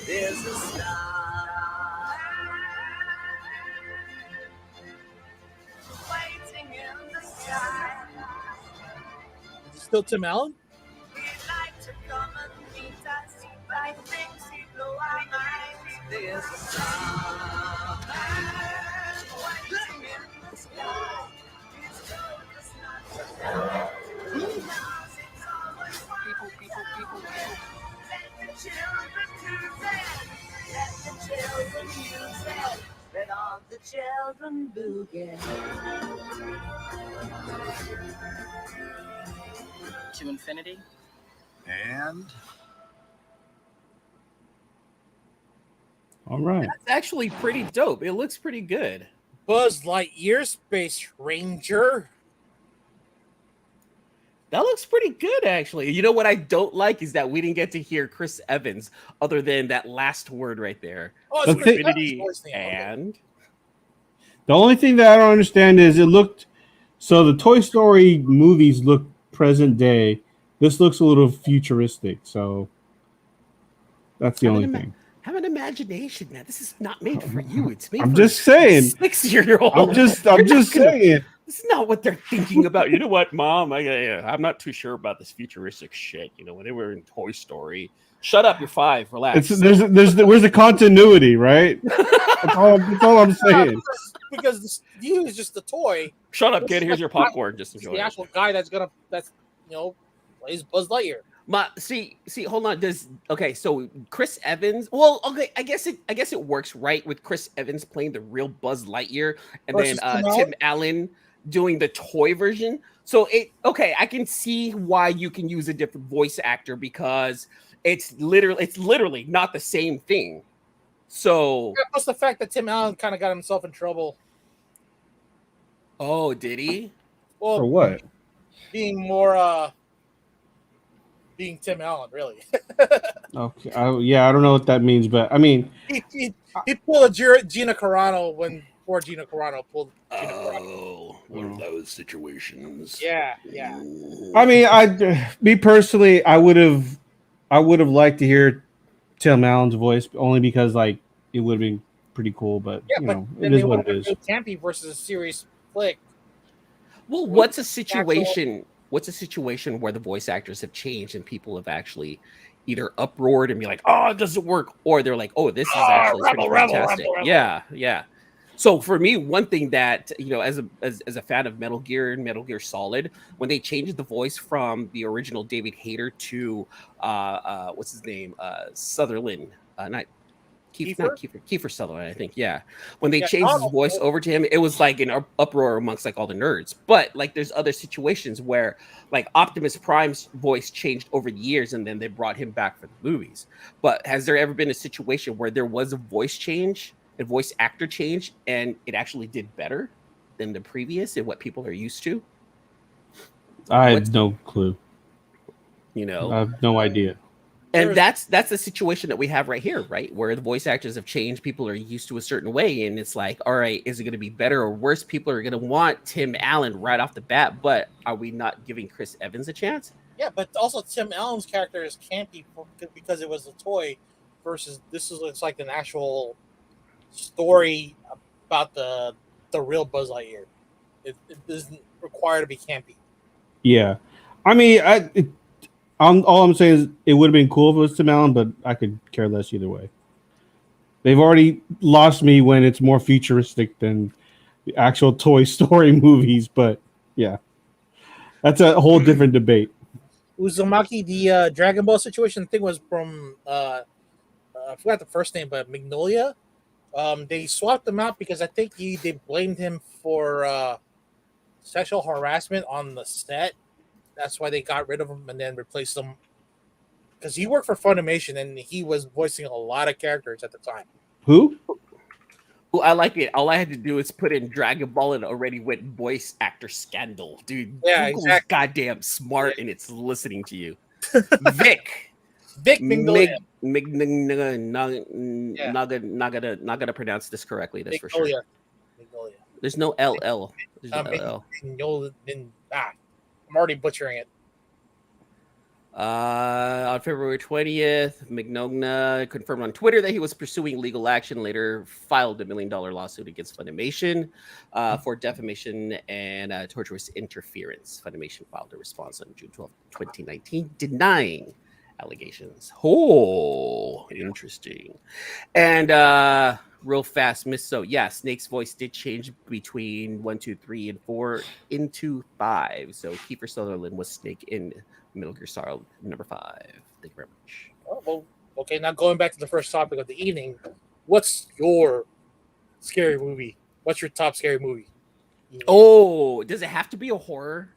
There's a star waiting in the sky. Is it still Tim Allen? We'd like to come and meet us, by things he blow our minds. There's a star waiting in the sky. It's told us not to fly. Because it's always people. Let the children choose it. Let the children use it. Let all the children boogie. To infinity. And All right. That's actually pretty dope. It looks pretty good. Buzz Lightyear, Space Ranger. That looks pretty good, actually. You know what I don't like is that we didn't get to hear Chris Evans other than that last word right there. Oh, The it's thing- Infinity Okay. and The only thing that I don't understand is it looked so the Toy Story movies look present day. This looks a little futuristic, so that's the only thing. have an imagination, man. This is not made for you. It's made I'm for just saying. 6-year-old. I'm just saying. This is not what they're thinking about. You know what, Mom? I'm not too sure about this futuristic shit. You know, when they were in Toy Story. Shut up, you're 5. Relax. Where's the continuity, right? That's all I'm saying. Because you is just the toy. Shut up, kid. Here's your popcorn. Just It's enjoy the it. actual guy that's plays Buzz Lightyear. See, hold on. So Chris Evans. Well, okay, I guess it works right with Chris Evans playing the real Buzz Lightyear, and Versus then Tim Tim Allen doing the toy version. So I can see why you can use a different voice actor because it's literally not the same thing. So Plus the fact that Tim Allen kind of got himself in trouble. oh, did he? Well, For what? being Tim Allen, really. Okay. I don't know what that means, but I mean, he pulled a Gina Carano when poor Gina Carano pulled Gina Carano. Oh, one of those situations. Yeah. I mean, me personally, I would have liked to hear Tim Allen's voice only because like it would have been pretty cool, but Yeah, you but know, then it is they what went it with is. Campy versus a serious flick. Well, what's a situation where the voice actors have changed and people have actually either uproared and be like, "Oh, it doesn't work," or they're like, "Oh, this is actually pretty fantastic." rebel. Yeah. So for me, one thing that as a fan of Metal Gear and Metal Gear Solid, when they changed the voice from the original David Hayter to what's his name, Sutherland, not Kiefer Sutherland, I think. Yeah, when they changed his voice over to him, it was like an uproar amongst like all the nerds. But like, there's other situations where like Optimus Prime's voice changed over the years, and then they brought him back for the movies. But has there ever been a situation where there was a voice change, a voice actor change, and it actually did better than the previous and what people are used to? I have no clue. I have no idea. And that's the situation that we have right here, right? Where the voice actors have changed, people are used to a certain way, and it's like, all right, is it going to be better or worse? People are going to want Tim Allen right off the bat, but are we not giving Chris Evans a chance? Yeah, but also Tim Allen's character is campy because it was a toy versus it's like an actual story about the real Buzz Lightyear. It doesn't require to be campy. Yeah, I mean, all I'm saying is it would have been cool if it was Tim Allen, but I could care less either way. They've already lost me when it's more futuristic than the actual Toy Story movies, but yeah, that's a whole different debate. Uzumaki, the Dragon Ball situation thing was from I forgot the first name, but Magnolia. They swapped him out because I think they blamed him for sexual harassment on the set. That's why they got rid of him and then replaced him because he worked for Funimation and he was voicing a lot of characters at the time. Who? Well, I like it. All I had to do is put in Dragon Ball and already went voice actor scandal. Dude, Yeah, Google's exactly. goddamn smart and it's listening to you. Vic. Vic Mignola. Not gonna pronounce this correctly. That's for sure. Mignola. There's no LL. There's no LL. I'm already butchering it. On February 20th, Mignola confirmed on Twitter that he was pursuing legal action. Later, filed a $1 million lawsuit against Funimation for defamation and torturous interference. Funimation filed a response on June 12, 2019, denying allegations. Oh, interesting. And real fast, Miss So, yeah, Snake's voice did change between 1, 2, 3, and 4 into 5. So Kiefer Sutherland was Snake in Metal Gear Solid number 5. Thank you very much. Oh, well, okay, now going back to the first topic of the evening, what's your scary movie? What's your top scary movie? Oh, does it have to be a horror?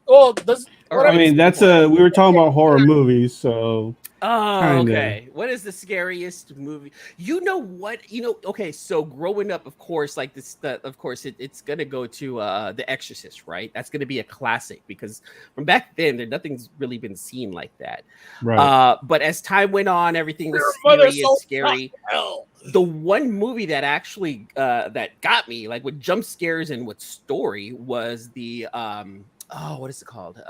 Oh, does I mean, that's we were talking about horror movies, so. Oh, Kinda. okay. What is the scariest movie? You know what? Okay, so growing up, of course, like this, of course, it's going to go to The Exorcist, right? That's going to be a classic because from back then, nothing's really been seen like that. Right. But as time went on, everything was scary. The one movie that actually that got me, like with jump scares and with story, was the what is it called?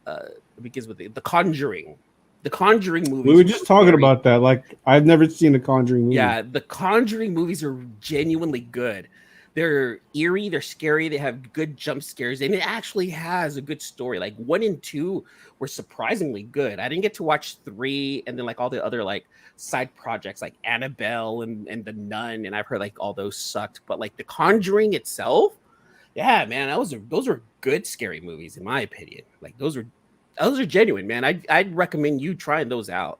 It begins with the Conjuring. The Conjuring movies. We were just talking about that. Like, I've never seen the Conjuring movie. Yeah, the Conjuring movies are genuinely good. They're eerie, they're scary, they have good jump scares, and it actually has a good story. Like 1 and 2 were surprisingly good. I didn't get to watch 3 and then like all the other like side projects like Annabelle and The Nun, and I've heard like all those sucked. But like the Conjuring itself, yeah, man, those are good scary movies in my opinion. Like those are genuine, man. I'd recommend you trying those out.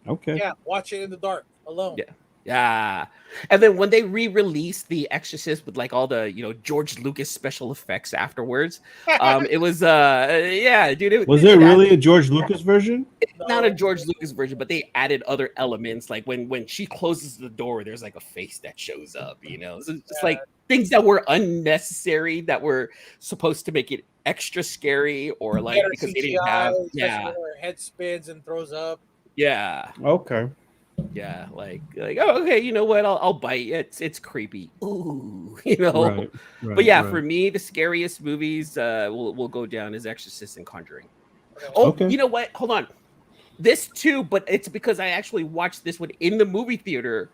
Okay. Yeah, watch it in the dark alone. Yeah. And then when they re-released The Exorcist with like all the George Lucas special effects afterwards, it was dude. Was there really a George Lucas version? Not a George Lucas version, but they added other elements. Like when she closes the door, there's like a face that shows up. So it's just like things that were unnecessary that were supposed to make it extra scary, or like because CGI, they didn't have her head spins and throws up. Yeah. Okay. Yeah, like okay, you know what? I'll bite. It's creepy. Ooh, Right, but yeah, right. for me, the scariest movies will go down as Exorcist and Conjuring. Oh, Okay. you know what? Hold on. This too, but it's because I actually watched this one in the movie theater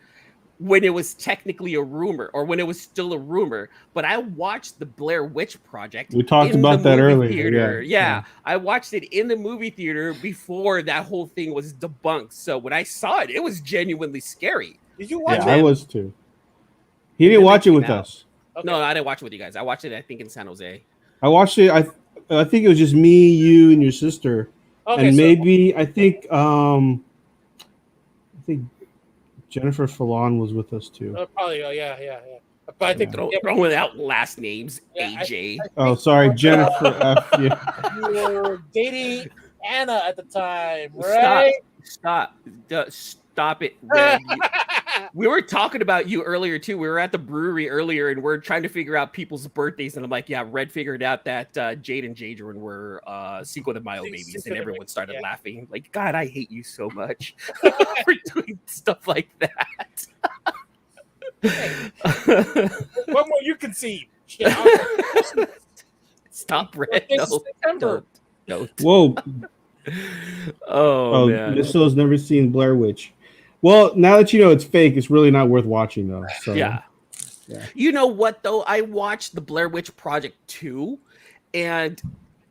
when it was technically a rumor, or when it was still a rumor. But I watched the Blair Witch Project. We talked in about the that movie earlier. Theater. Yeah. Yeah, I watched it in the movie theater before that whole thing was debunked. So when I saw it, it was genuinely scary. Did you watch Yeah, it? I was too. He didn't watch it with us. Okay. No, I didn't watch it with you guys. I watched it, I think, in San Jose. I watched it. I think it was just me, you, and your sister, Okay, and so- maybe I think Jennifer Fallon was with us too. Probably, yeah. But I think Throwing out last names, Yeah, AJ. Oh, sorry, Jennifer F. Yeah. you were dating Anna at the time, right? Stop it, Red. We were talking about you earlier too. We were at the brewery earlier, and we're trying to figure out people's birthdays. And I'm like, yeah, Red figured out that Jade and Jadron were Cinco de Mayo babies, and everyone started laughing. Like, God, I hate you so much for doing stuff like that. What more you conceive? Stop, Red. No, don't. Whoa. Oh man. Miss So's never seen Blair Witch. Well, now that you know it's fake, it's really not worth watching though. So Yeah. You know what though? I watched the Blair Witch Project 2, and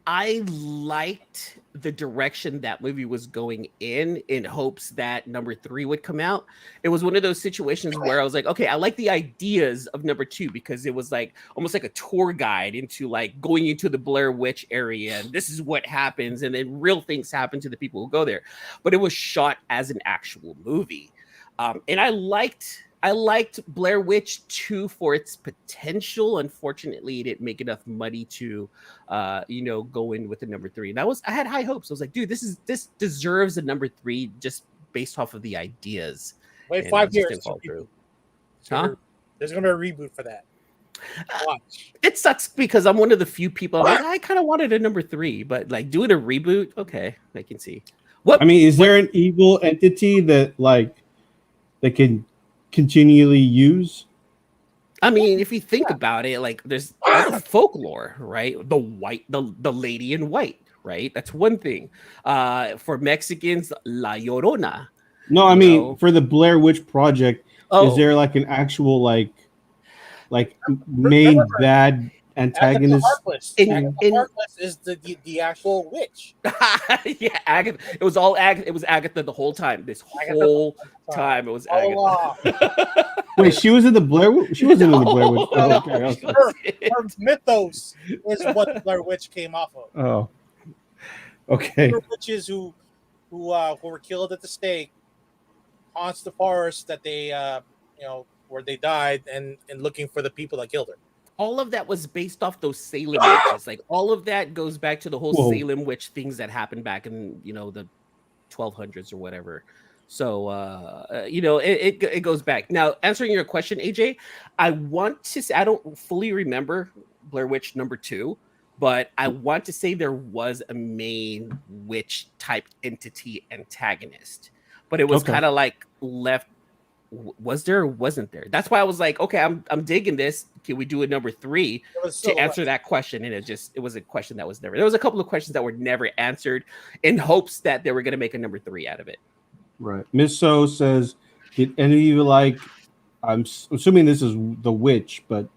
I liked the direction that movie was going in hopes that number 3 would come out. It was one of those situations where I was like, okay, I like the ideas of number 2 because it was like almost like a tour guide into like going into the Blair Witch area, and this is what happens, and then real things happen to the people who go there. But it was shot as an actual movie. And I liked Blair Witch 2 for its potential. Unfortunately, it didn't make enough money to go in with the number 3. And I had high hopes. I was like, dude, this deserves a number 3 just based off of the ideas. Wait, And 5 it just years. didn't fall through. There's gonna be a reboot for that. Watch. It sucks because I'm one of the few people I kind of wanted a number 3, but like doing a reboot, okay, I can see. I mean, is there an evil entity that can continually use? I mean, if you think about it, like there's all the folklore, right? The lady in white, right? That's one thing. For Mexicans, La Llorona. No, I mean for the Blair Witch Project, is there like an actual like made bad antagonist? Heartless is the actual witch. Yeah, Agatha. It was Agatha the whole time. This whole time it was Agatha. Wait, she was in the Blair Witch? She wasn't in the Blair Witch. Her mythos is what Blair Witch came off of. Oh, okay. Witches who were killed at the stake haunts the forest that they where they died and looking for the people that killed her. All of that was based off those Salem witches. Like all of that goes back to the whole Salem witch things that happened back in the 1200s or whatever. So it goes back. Now, answering your question, AJ, I want to say I don't fully remember Blair Witch number 2, but I want to say there was a main witch type entity antagonist, but it was kind of like left. Was there or wasn't there? That's why I was like, okay, I'm digging this. Can we do a number 3 to answer that question? And it was a question that was never. There was a couple of questions that were never answered in hopes that they were going to make a number 3 out of it. Right. Miss So says, did any of you like? I'm assuming this is The Witch, but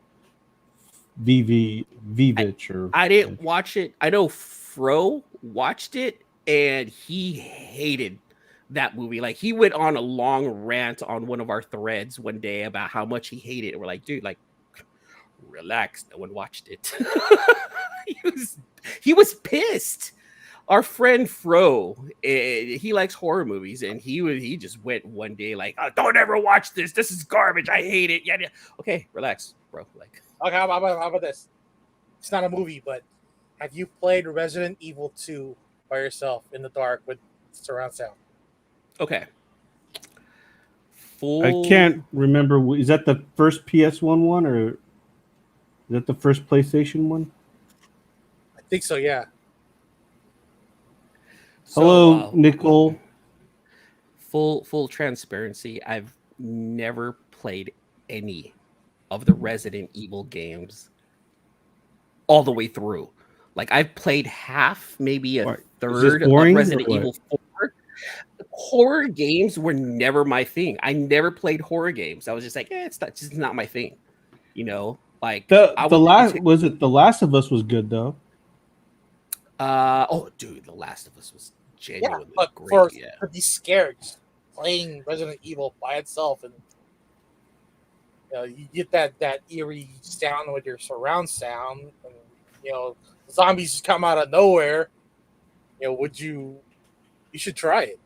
Vivitch or I didn't watch it. I know Fro watched it and he hated that movie. Like he went on a long rant on one of our threads one day about how much he hated it. We're like, dude, like relax. No one watched it. he was pissed. Our friend Fro, he likes horror movies, and he just went one day like, oh, don't ever watch this. This is garbage. I hate it. Yeah. Okay, relax, bro. Like, okay, how about this? It's not a movie, but have you played Resident Evil 2 by yourself in the dark with surround sound? Okay. I can't remember. Is that the first PS1 one, or is that the first PlayStation one? I think so, yeah. Hello, Nicole. Full transparency. I've never played any of the Resident Evil games all the way through. Like I've played half, maybe a third of Resident Evil 4. Horror games were never my thing. I never played horror games. I was just like, it's just not my thing. Like The Last of Us was good though. Dude, The Last of Us was genuinely great. For be scared, just playing Resident Evil by itself, and you get that eerie sound with your surround sound, and zombies just come out of nowhere. You should try it.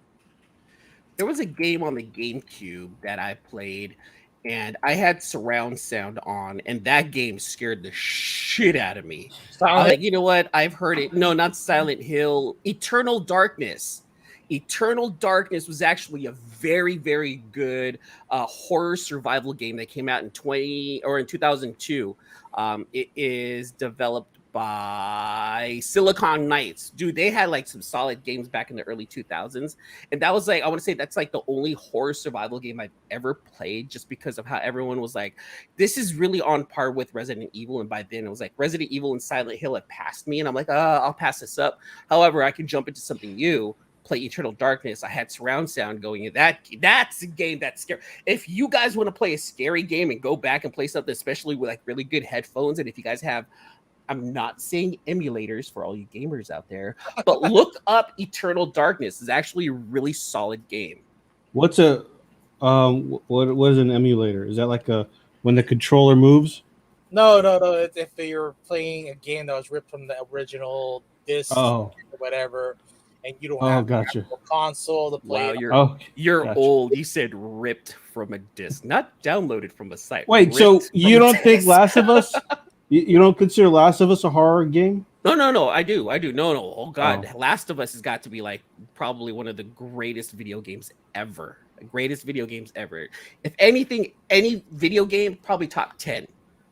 There was a game on the GameCube that I played, and I had surround sound on, and that game scared the shit out of me. I was like, you know what? I've heard it. No, not Silent Hill. Eternal Darkness. Eternal Darkness was actually a very, very good horror survival game that came out in 2002. It is developed by Silicon Knights. Dude, they had like some solid games back in the early 2000s. And that was like, I want to say that's like the only horror survival game I've ever played, just because of how everyone was like, this is really on par with Resident Evil. And by then it was like Resident Evil and Silent Hill had passed me. And I'm like, I'll pass this up. However, I can jump into something new, play Eternal Darkness. I had surround sound going in. That's a game that's scary. If you guys want to play a scary game and go back and play something, especially with like really good headphones, and if you guys have, I'm not saying emulators for all you gamers out there, but look up Eternal Darkness. It's actually a really solid game. What's what is an emulator? Is that like when the controller moves? No. If you're playing a game that was ripped from the original disc or whatever, and you don't Oh, have gotcha. an actual console to play. Wow, it. you're gotcha. old. You said ripped from a disc, not downloaded from a site. Wait, so ripped you from a don't think disc. Last of Us? You don't consider Last of Us a horror game? No. I do. No. Oh God, Oh. Last of Us has got to be like probably one of the greatest video games ever. Greatest video games ever. If anything, any video game probably top 10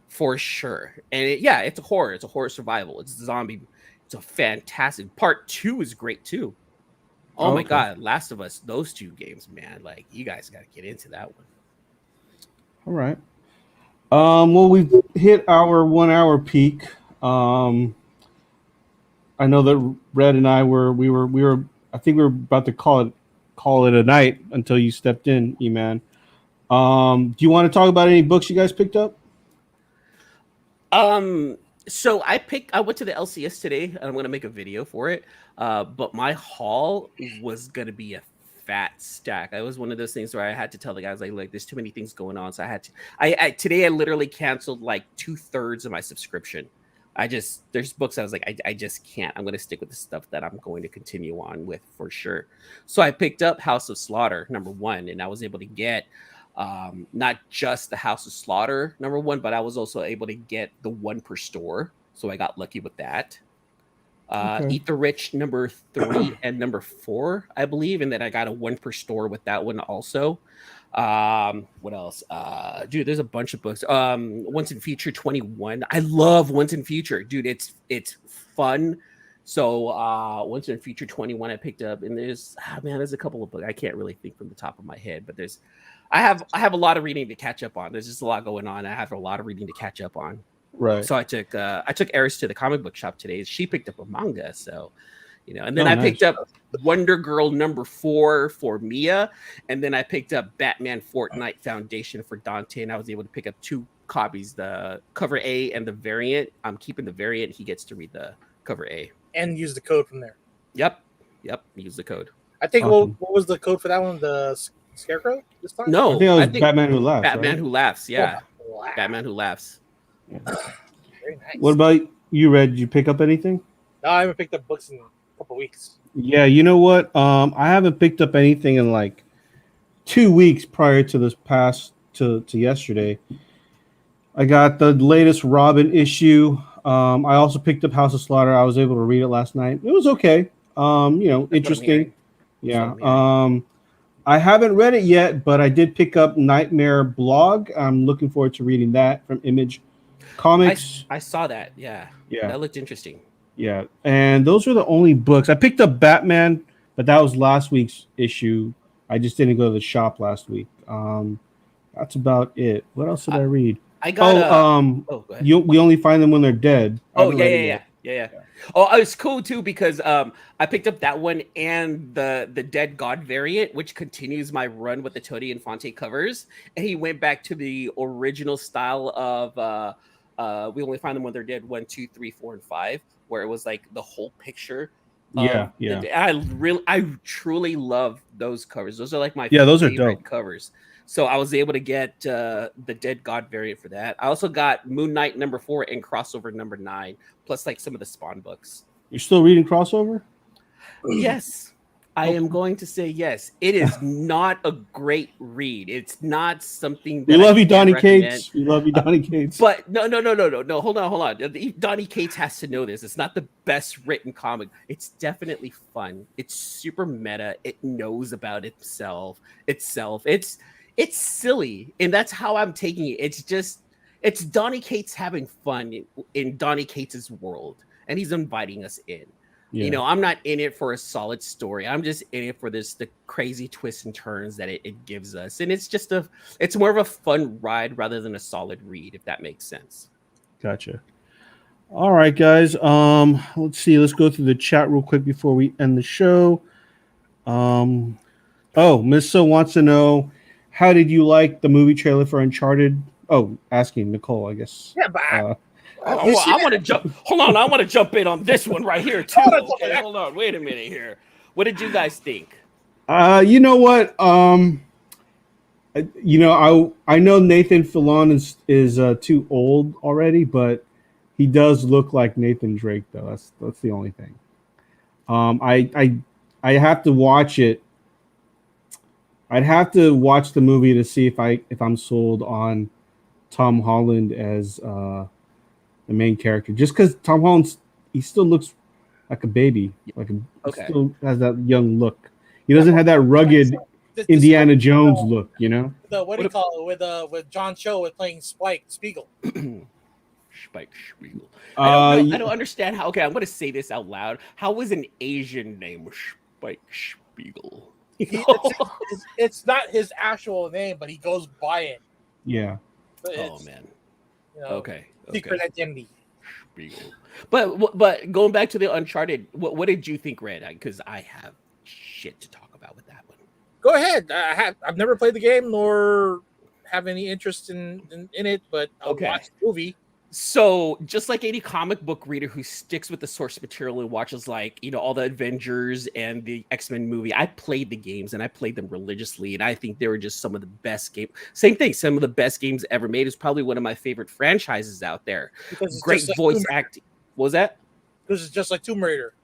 for sure. And it's a horror. It's a horror survival. It's a zombie. It's a fantastic. Part 2 is great too. Oh my Okay. God, Last of Us. Those 2 games, man. Like you guys got to get into that one. All right. Well, we've hit our 1 hour peak. I know that Red and I were I think we were about to call it a night until you stepped in, E-Man. Do you want to talk about any books you guys picked up? So I went to the LCS today and I'm gonna make a video for it. But my haul was gonna be a fat stack. I was one of those things where I had to tell the guys like there's too many things going on. So I had to today I literally canceled like 2/3 of my subscription. There's books I was like, I just can't. I'm gonna stick with the stuff that I'm going to continue on with for sure. So I picked up House of Slaughter #1, and I was able to get not just the House of Slaughter #1, but I was also able to get the one per store. So I got lucky with that. Okay. Eat the Rich #3 and #4, I believe, and then I got a one per store with that one also. What else? Dude, there's a bunch of books. Once in Future 21. I love Once in Future, dude. It's fun. So Once in Future 21 I picked up, and there's a couple of books I can't really think from the top of my head, but I have a lot of reading to catch up on. There's just a lot going on. I have a lot of reading to catch up on. Right. So I took Eris to the comic book shop today. She picked up a manga, so and then Oh, I nice. picked up Wonder Girl #4 for Mia, and then I picked up Batman Fortnite Foundation for Dante, and I was able to pick up 2 copies, the cover A and the variant. I'm keeping the variant. He gets to read the cover A. And use the code from there. Yep. Use the code. I think Awesome. what was the code for that one? The Scarecrow this time? No, I think it was Batman Who Laughs. Batman right? Who Laughs. Yeah, Oh, wow. Batman Who Laughs. Very nice. What about you, Red? Did you pick up anything? No, I haven't picked up books in a couple weeks. Yeah, you know what? I haven't picked up anything in like 2 weeks prior to this past to yesterday. I got the latest Robin issue. I also picked up House of Slaughter. I was able to read it last night. It was okay. Interesting. Yeah. I haven't read it yet, but I did pick up Nightmare Blog. I'm looking forward to reading that from Image Comics. I saw that. Yeah. That looked interesting. Yeah, and those were the only books. I picked up Batman, but that was last week's issue. I just didn't go to the shop last week. That's about it. What else did I read? I got go ahead. We only find them when they're dead. Oh yeah. Oh, it's cool too because I picked up that one and the Dead God variant, which continues my run with the Tony Infante covers, and he went back to the original style of We Only Find Them When They're Dead 1, 2, 3, 4, and 5, where it was like the whole picture. Yeah. I truly love those covers. Those are like my those are favorite dope covers. So I was able to get the Dead God variant for that. I also got Moon Knight #4 and Crossover #9, plus like some of the Spawn books. You're still reading Crossover? Yes, I am going to say yes. It is not a great read. It's not something that We love I you, can Donnie recommend. Cates. We love you, Donnie Cates. But no. Hold on. Donnie Cates has to know this. It's not the best written comic. It's definitely fun. It's super meta. It knows about itself. It's silly, and that's how I'm taking it. It's Donnie Cates having fun in Donnie Cates' world, and he's inviting us in. Yeah. I'm not in it for a solid story. I'm just in it for the crazy twists and turns that it gives us, and it's more of a fun ride rather than a solid read, if that makes sense. Gotcha. All right, guys. Let's see. Let's go through the chat real quick before we end the show. Miss So wants to know, how did you like the movie trailer for Uncharted? Oh, asking Nicole, I guess. Yeah, but I want to jump. Hold on, I want to jump in on this one right here too. Okay, hold on, wait a minute here. What did you guys think? You know what? I know Nathan Fillion is too old already, but he does look like Nathan Drake, though. That's the only thing. I I have to watch it. I'd have to watch the movie to see if I'm sold on Tom Holland as the main character. Just because Tom Holland, he still looks like a baby, he still has that young look. He doesn't have that rugged Indiana Jones look, you know. What do you call it with John Cho with playing Spike Spiegel? Spike Spiegel. I don't understand how. Okay, I'm going to say this out loud. How is an Asian name Spike Spiegel? It's not his actual name, but he goes by it. Yeah. Oh man. Okay. Secret identity. Spiegel. But going back to the Uncharted, what did you think, Red? Because I have shit to talk about with that one. Go ahead. I've never played the game nor have any interest in it, but I'll watch the movie. So just like any comic book reader who sticks with the source material and watches all the Avengers and the X-Men movie, I played the games and I played them religiously, and I think they were just some of the best games. Same thing, some of the best games ever made. Is probably one of my favorite franchises out there. Great voice acting. What was that? Because it's just like Tomb Raider.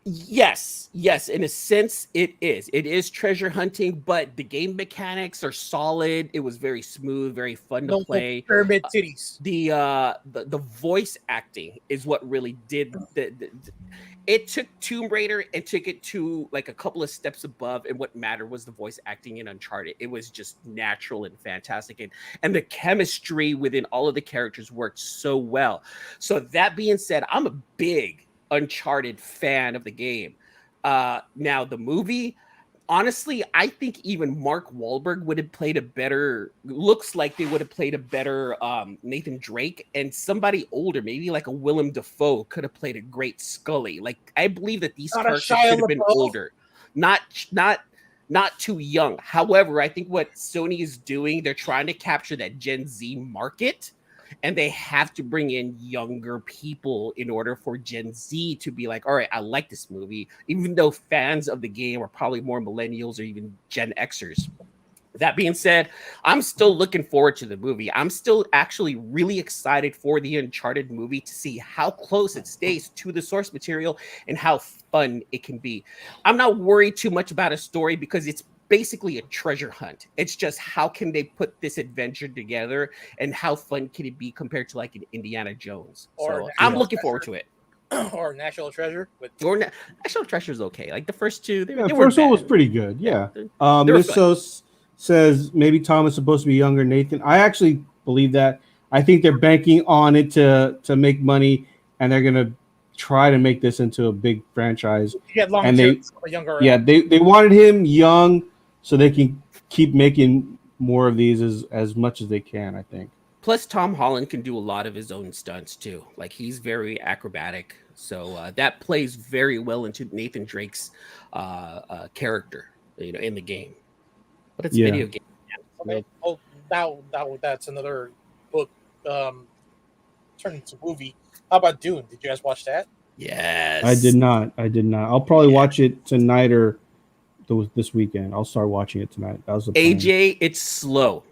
Yes, in a sense it is treasure hunting, but the game mechanics are solid. It was very smooth, very fun to play. Pyramid titties. The voice acting is what really did it took Tomb Raider and took it to like a couple of steps above, and what mattered was the voice acting in Uncharted. It was just natural and fantastic, and the chemistry within all of the characters worked so well. So that being said, I'm a big Uncharted fan of the game. Now the movie, honestly, I think even Mark Wahlberg would have played a better. Looks like they would have played a better Nathan Drake, and somebody older, maybe like a Willem Dafoe, could have played a great Scully. Like I believe that these characters should have been older, not too young. However, I think what Sony is doing, they're trying to capture that Gen Z market. And they have to bring in younger people in order for Gen Z to be like, all right, I like this movie, even though fans of the game are probably more millennials or even Gen Xers. That being said, I'm still looking forward to the movie. I'm still actually really excited for the Uncharted movie to see how close it stays to the source material and how fun it can be. I'm not worried too much about a story because it's basically a treasure hunt. It's just how can they put this adventure together and how fun can it be compared to like an Indiana Jones. So I'm looking forward to it. Or National Treasure. National Treasure is okay. Like the first two, the first one was pretty good. Yeah. Missos says maybe Tom is supposed to be younger. Nathan, I actually believe that. I think they're banking on it to make money, and they're gonna try to make this into a big franchise. And they wanted him young so they can keep making more of these as much as they can, I think. Plus, Tom Holland can do a lot of his own stunts too. Like he's very acrobatic, so that plays very well into Nathan Drake's character, in the game. But it's a video game. Okay. Oh, that's another book turned into a movie. How about Dune? Did you guys watch that? Yes. I did not. I'll probably watch it tonight or this weekend. I'll start watching it tonight. That was the plan. AJ, it's slow.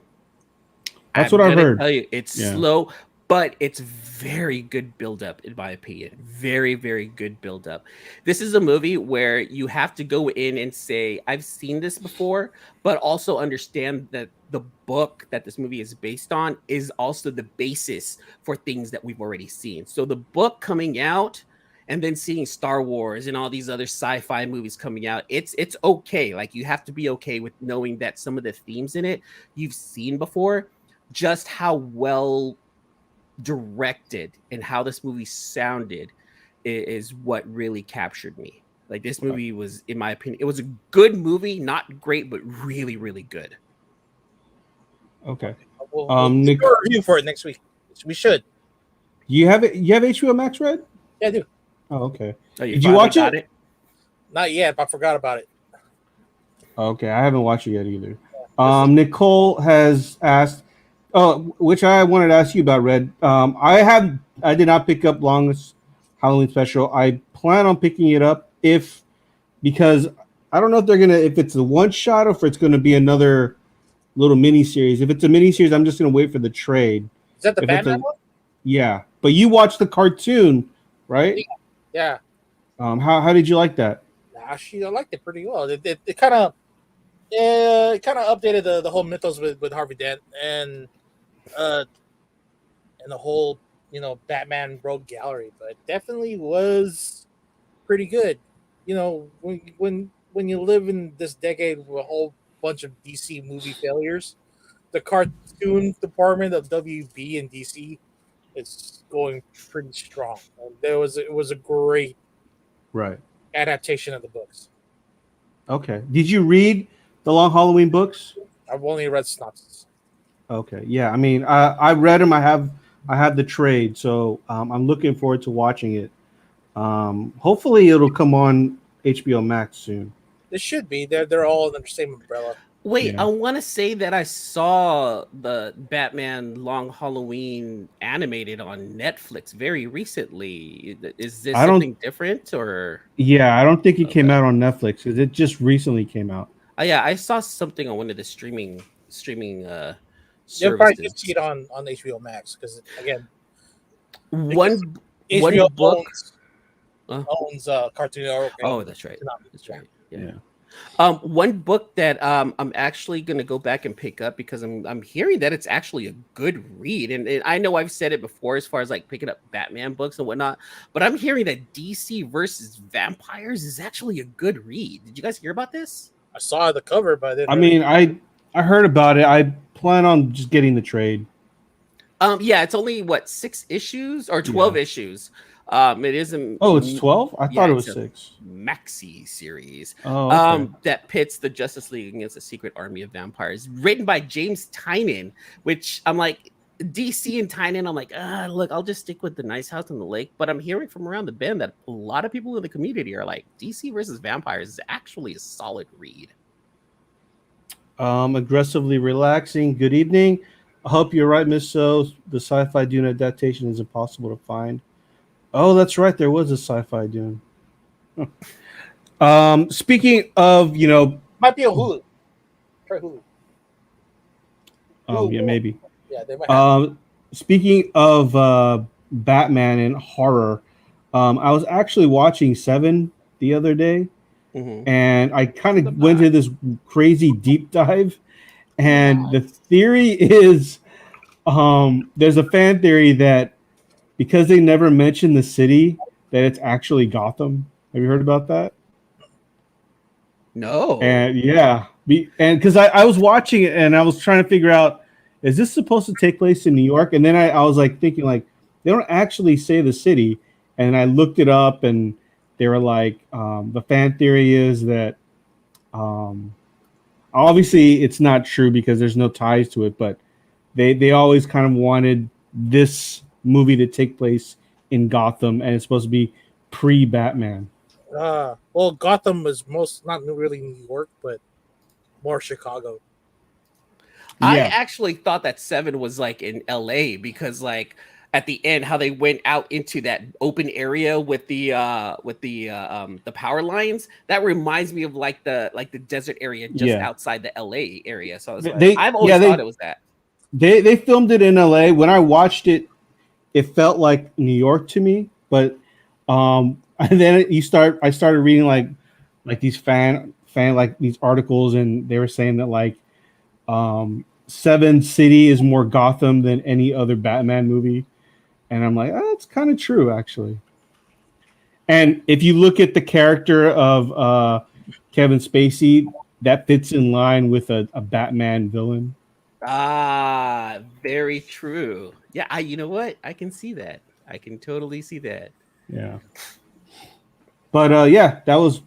That's what I've heard. Tell you, it's slow, but it's very good build-up, in my opinion. Very, very good build-up. This is a movie where you have to go in and say, I've seen this before, but also understand that the book that this movie is based on is also the basis for things that we've already seen. So the book coming out and then seeing Star Wars and all these other sci-fi movies coming out, it's okay. Like you have to be okay with knowing that some of the themes in it you've seen before. Just how well directed and how this movie sounded is what really captured me. Like this movie was, in my opinion, it was a good movie, not great, but really, really good. Okay. We'll Nick, do a review for it next week. We should. You have it? You have HBO Max, Red? Yeah, I do. Oh, okay. Oh, did you watch it? Not yet, but I forgot about it. Okay, I haven't watched it yet either. Nicole has asked, which I wanted to ask you about, Red. I did not pick up Longest Halloween Special. I plan on picking it up because I don't know if it's a one shot or if it's gonna be another little mini series. If it's a mini series, I'm just gonna wait for the trade. Is that the Batman one? Yeah, but you watched the cartoon, right? Yeah. How did you like that? Actually, I liked it pretty well. It kind of updated the whole mythos with Harvey Dent uh and the whole Batman Rogue Gallery, but it definitely was pretty good. When you live in this decade with a whole bunch of DC movie failures, the cartoon department of WB and DC is going pretty strong. And it was a great Right. adaptation of the books. Okay. Did you read the Long Halloween books? I've only read synopsis. Okay. Yeah. I mean, I read them. I have the trade, so I'm looking forward to watching it. Hopefully, it'll come on HBO Max soon. It should be. They're all under the same umbrella. Wait, Yeah. I want to say that I saw the Batman Long Halloween animated on Netflix very recently. Is this I don't- something different or? Yeah, I don't think it came Okay. out on Netflix because it just recently came out. Yeah, I saw something on one of the streaming You'll probably services. just see it on HBO Max because again, One HBO book. owns Cartoon Network. Oh, that's right. That's right. Yeah. Yeah. One book that I'm actually gonna go back and pick up because I'm hearing that it's actually a good read, and I know I've said it before as far as like picking up Batman books and whatnot, but I'm hearing that DC versus Vampires is actually a good read. Did you guys hear about this? I saw the cover, but I didn't I really- mean, I heard about it. I plan on just getting the trade. Yeah, it's only what 6 issues or 12 issues. It is a Oh, it's 12? I yeah, thought it was it's a 6. maxi series. Oh, okay. That pits the Justice League against a secret army of vampires, written by James Tynion, which I'm like, DC and Tynion, I'm like, look, I'll just stick with the Nice House on the Lake. But I'm hearing from around the bend that a lot of people in the community are like, DC versus Vampires is actually a solid read. Aggressively relaxing. Good evening. I hope you're right, Miss So. The sci-fi Dune adaptation is impossible to find. Oh, that's right. There was a sci-fi Dune. Speaking of, might be a Hulu. Try Hulu. yeah, maybe. Yeah, they might have. Speaking of Batman and horror, I was actually watching Seven the other day, and I kind of went into this crazy deep dive. And the theory is, there's a fan theory that because they never mention the city, that it's actually Gotham. Have you heard about that? No. And yeah, and because I was watching it and I was trying to figure out, is this supposed to take place in New York? And then I was like thinking, like, they don't actually say the city. And I looked it up and they were like, the fan theory is that obviously it's not true because there's no ties to it, but they always kind of wanted this movie to take place in Gotham, and it's supposed to be pre-Batman. Well, Gotham is not really New York, but more Chicago. I Yeah. actually thought that 7 was like in LA because like at the end how they went out into that open area with the power lines, that reminds me of like the desert area just outside the LA area. So I was like, I've always thought it was that. They filmed it in LA. When I watched it, it felt like New York to me, but and then I started reading like these fan like these articles, and they were saying that like Seven City is more Gotham than any other Batman movie, and I'm like, that's kind of true actually. And if you look at the character of Kevin Spacey, that fits in line with a Batman villain. Very true. Yeah, you know what? I can see that. I can totally see that. Yeah. But yeah, that was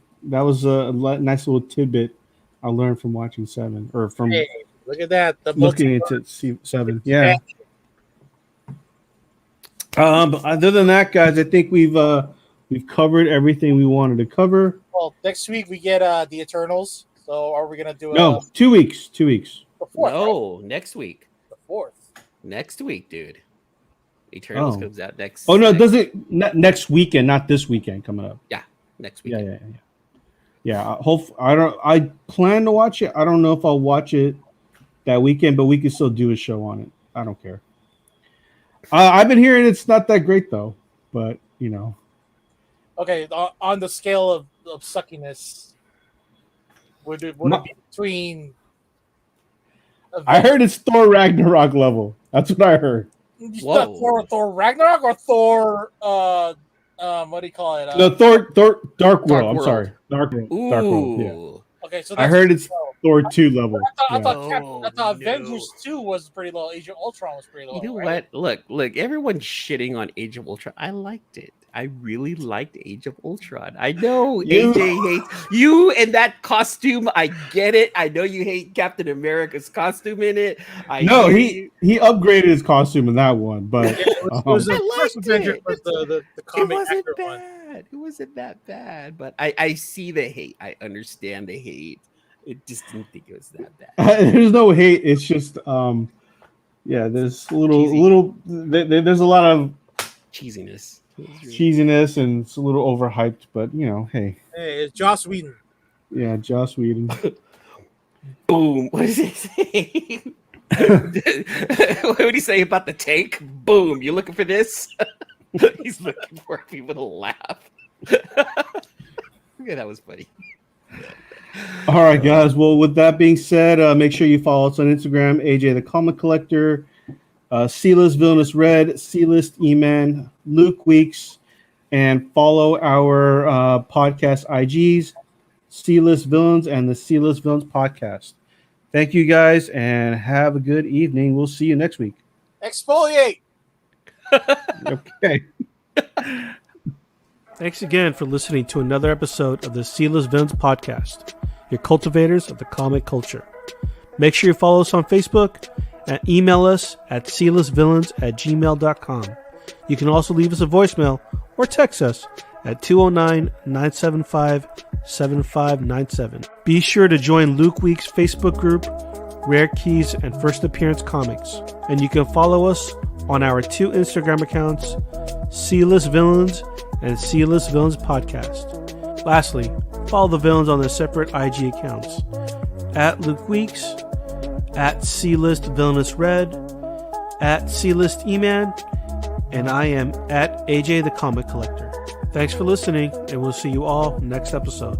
a nice little tidbit I learned from watching Seven, or from Hey, look at that. The looking into Seven. Yeah. But other than that, guys, I think we've covered everything we wanted to cover. Well, next week we get the Eternals. So are we gonna do No, 2 weeks. 2 weeks. the fourth? Right? No, next week. The fourth. Next week, dude. Eternals Oh. comes out next. Oh no, it doesn't next weekend, not this weekend coming up. Next week. Yeah. I plan to watch it. I don't know if I'll watch it that weekend, but we can still do a show on it. I don't care. I've been hearing it's not that great though, but Okay, on the scale of suckiness, would it be between? I heard it's Thor Ragnarok level. That's what I heard. Whoa. Thor Ragnarok or Thor? What do you call it? No, Thor Dark World. I'm World. sorry, Dark World. Dark World. Yeah. Ooh. Okay, so I that's heard it's Thor 2 level. I Yeah. thought No. Avengers 2 was pretty low. Age of Ultron was pretty low. You know right? what? Look, everyone's shitting on Age of Ultron. I liked it. I really liked Age of Ultron. I know You- AJ hates you and that costume. I get it. I know you hate Captain America's costume in it. No, he upgraded his costume in that one, but It was the I first liked Avenger it. was the It comic wasn't accurate one. bad. It wasn't that bad. But I see the hate. I understand the hate. It just didn't think it was that bad. there's no hate. It's just yeah, there's Cheesy. there's a lot of Cheesiness. cheesiness and it's a little overhyped, but you know, hey, Hey, it's Joss Whedon. yeah, Joss Whedon. Boom. What does he say? What would he say about the tank? Boom. You looking for this? He's looking for people to laugh. Yeah, that was funny. All right, guys. Well, with that being said, make sure you follow us on Instagram, AJ the Comic Collector, C-List Villainous Red, C-List E-Man, Luke Weeks, and follow our podcast IGs, C-List Villains and the C-List Villains Podcast. Thank you, guys, and have a good evening. We'll see you next week. Exfoliate. Okay. Thanks again for listening to another episode of the C-List Villains Podcast, your cultivators of the comic culture. Make sure you follow us on Facebook and email us at clistvillains@gmail.com. You can also leave us a voicemail or text us at 209-975-7597. Be sure to join Luke Week's Facebook group, Rare Keys and First Appearance Comics. And you can follow us on our 2 Instagram accounts, C-List Villains and C-List Villains Podcast. Lastly, follow the villains on their separate IG accounts, at Luke Weeks, at C-List Villainous Red, at C-List E-Man, and I am at AJ the Comic Collector. Thanks for listening, and we'll see you all next episode.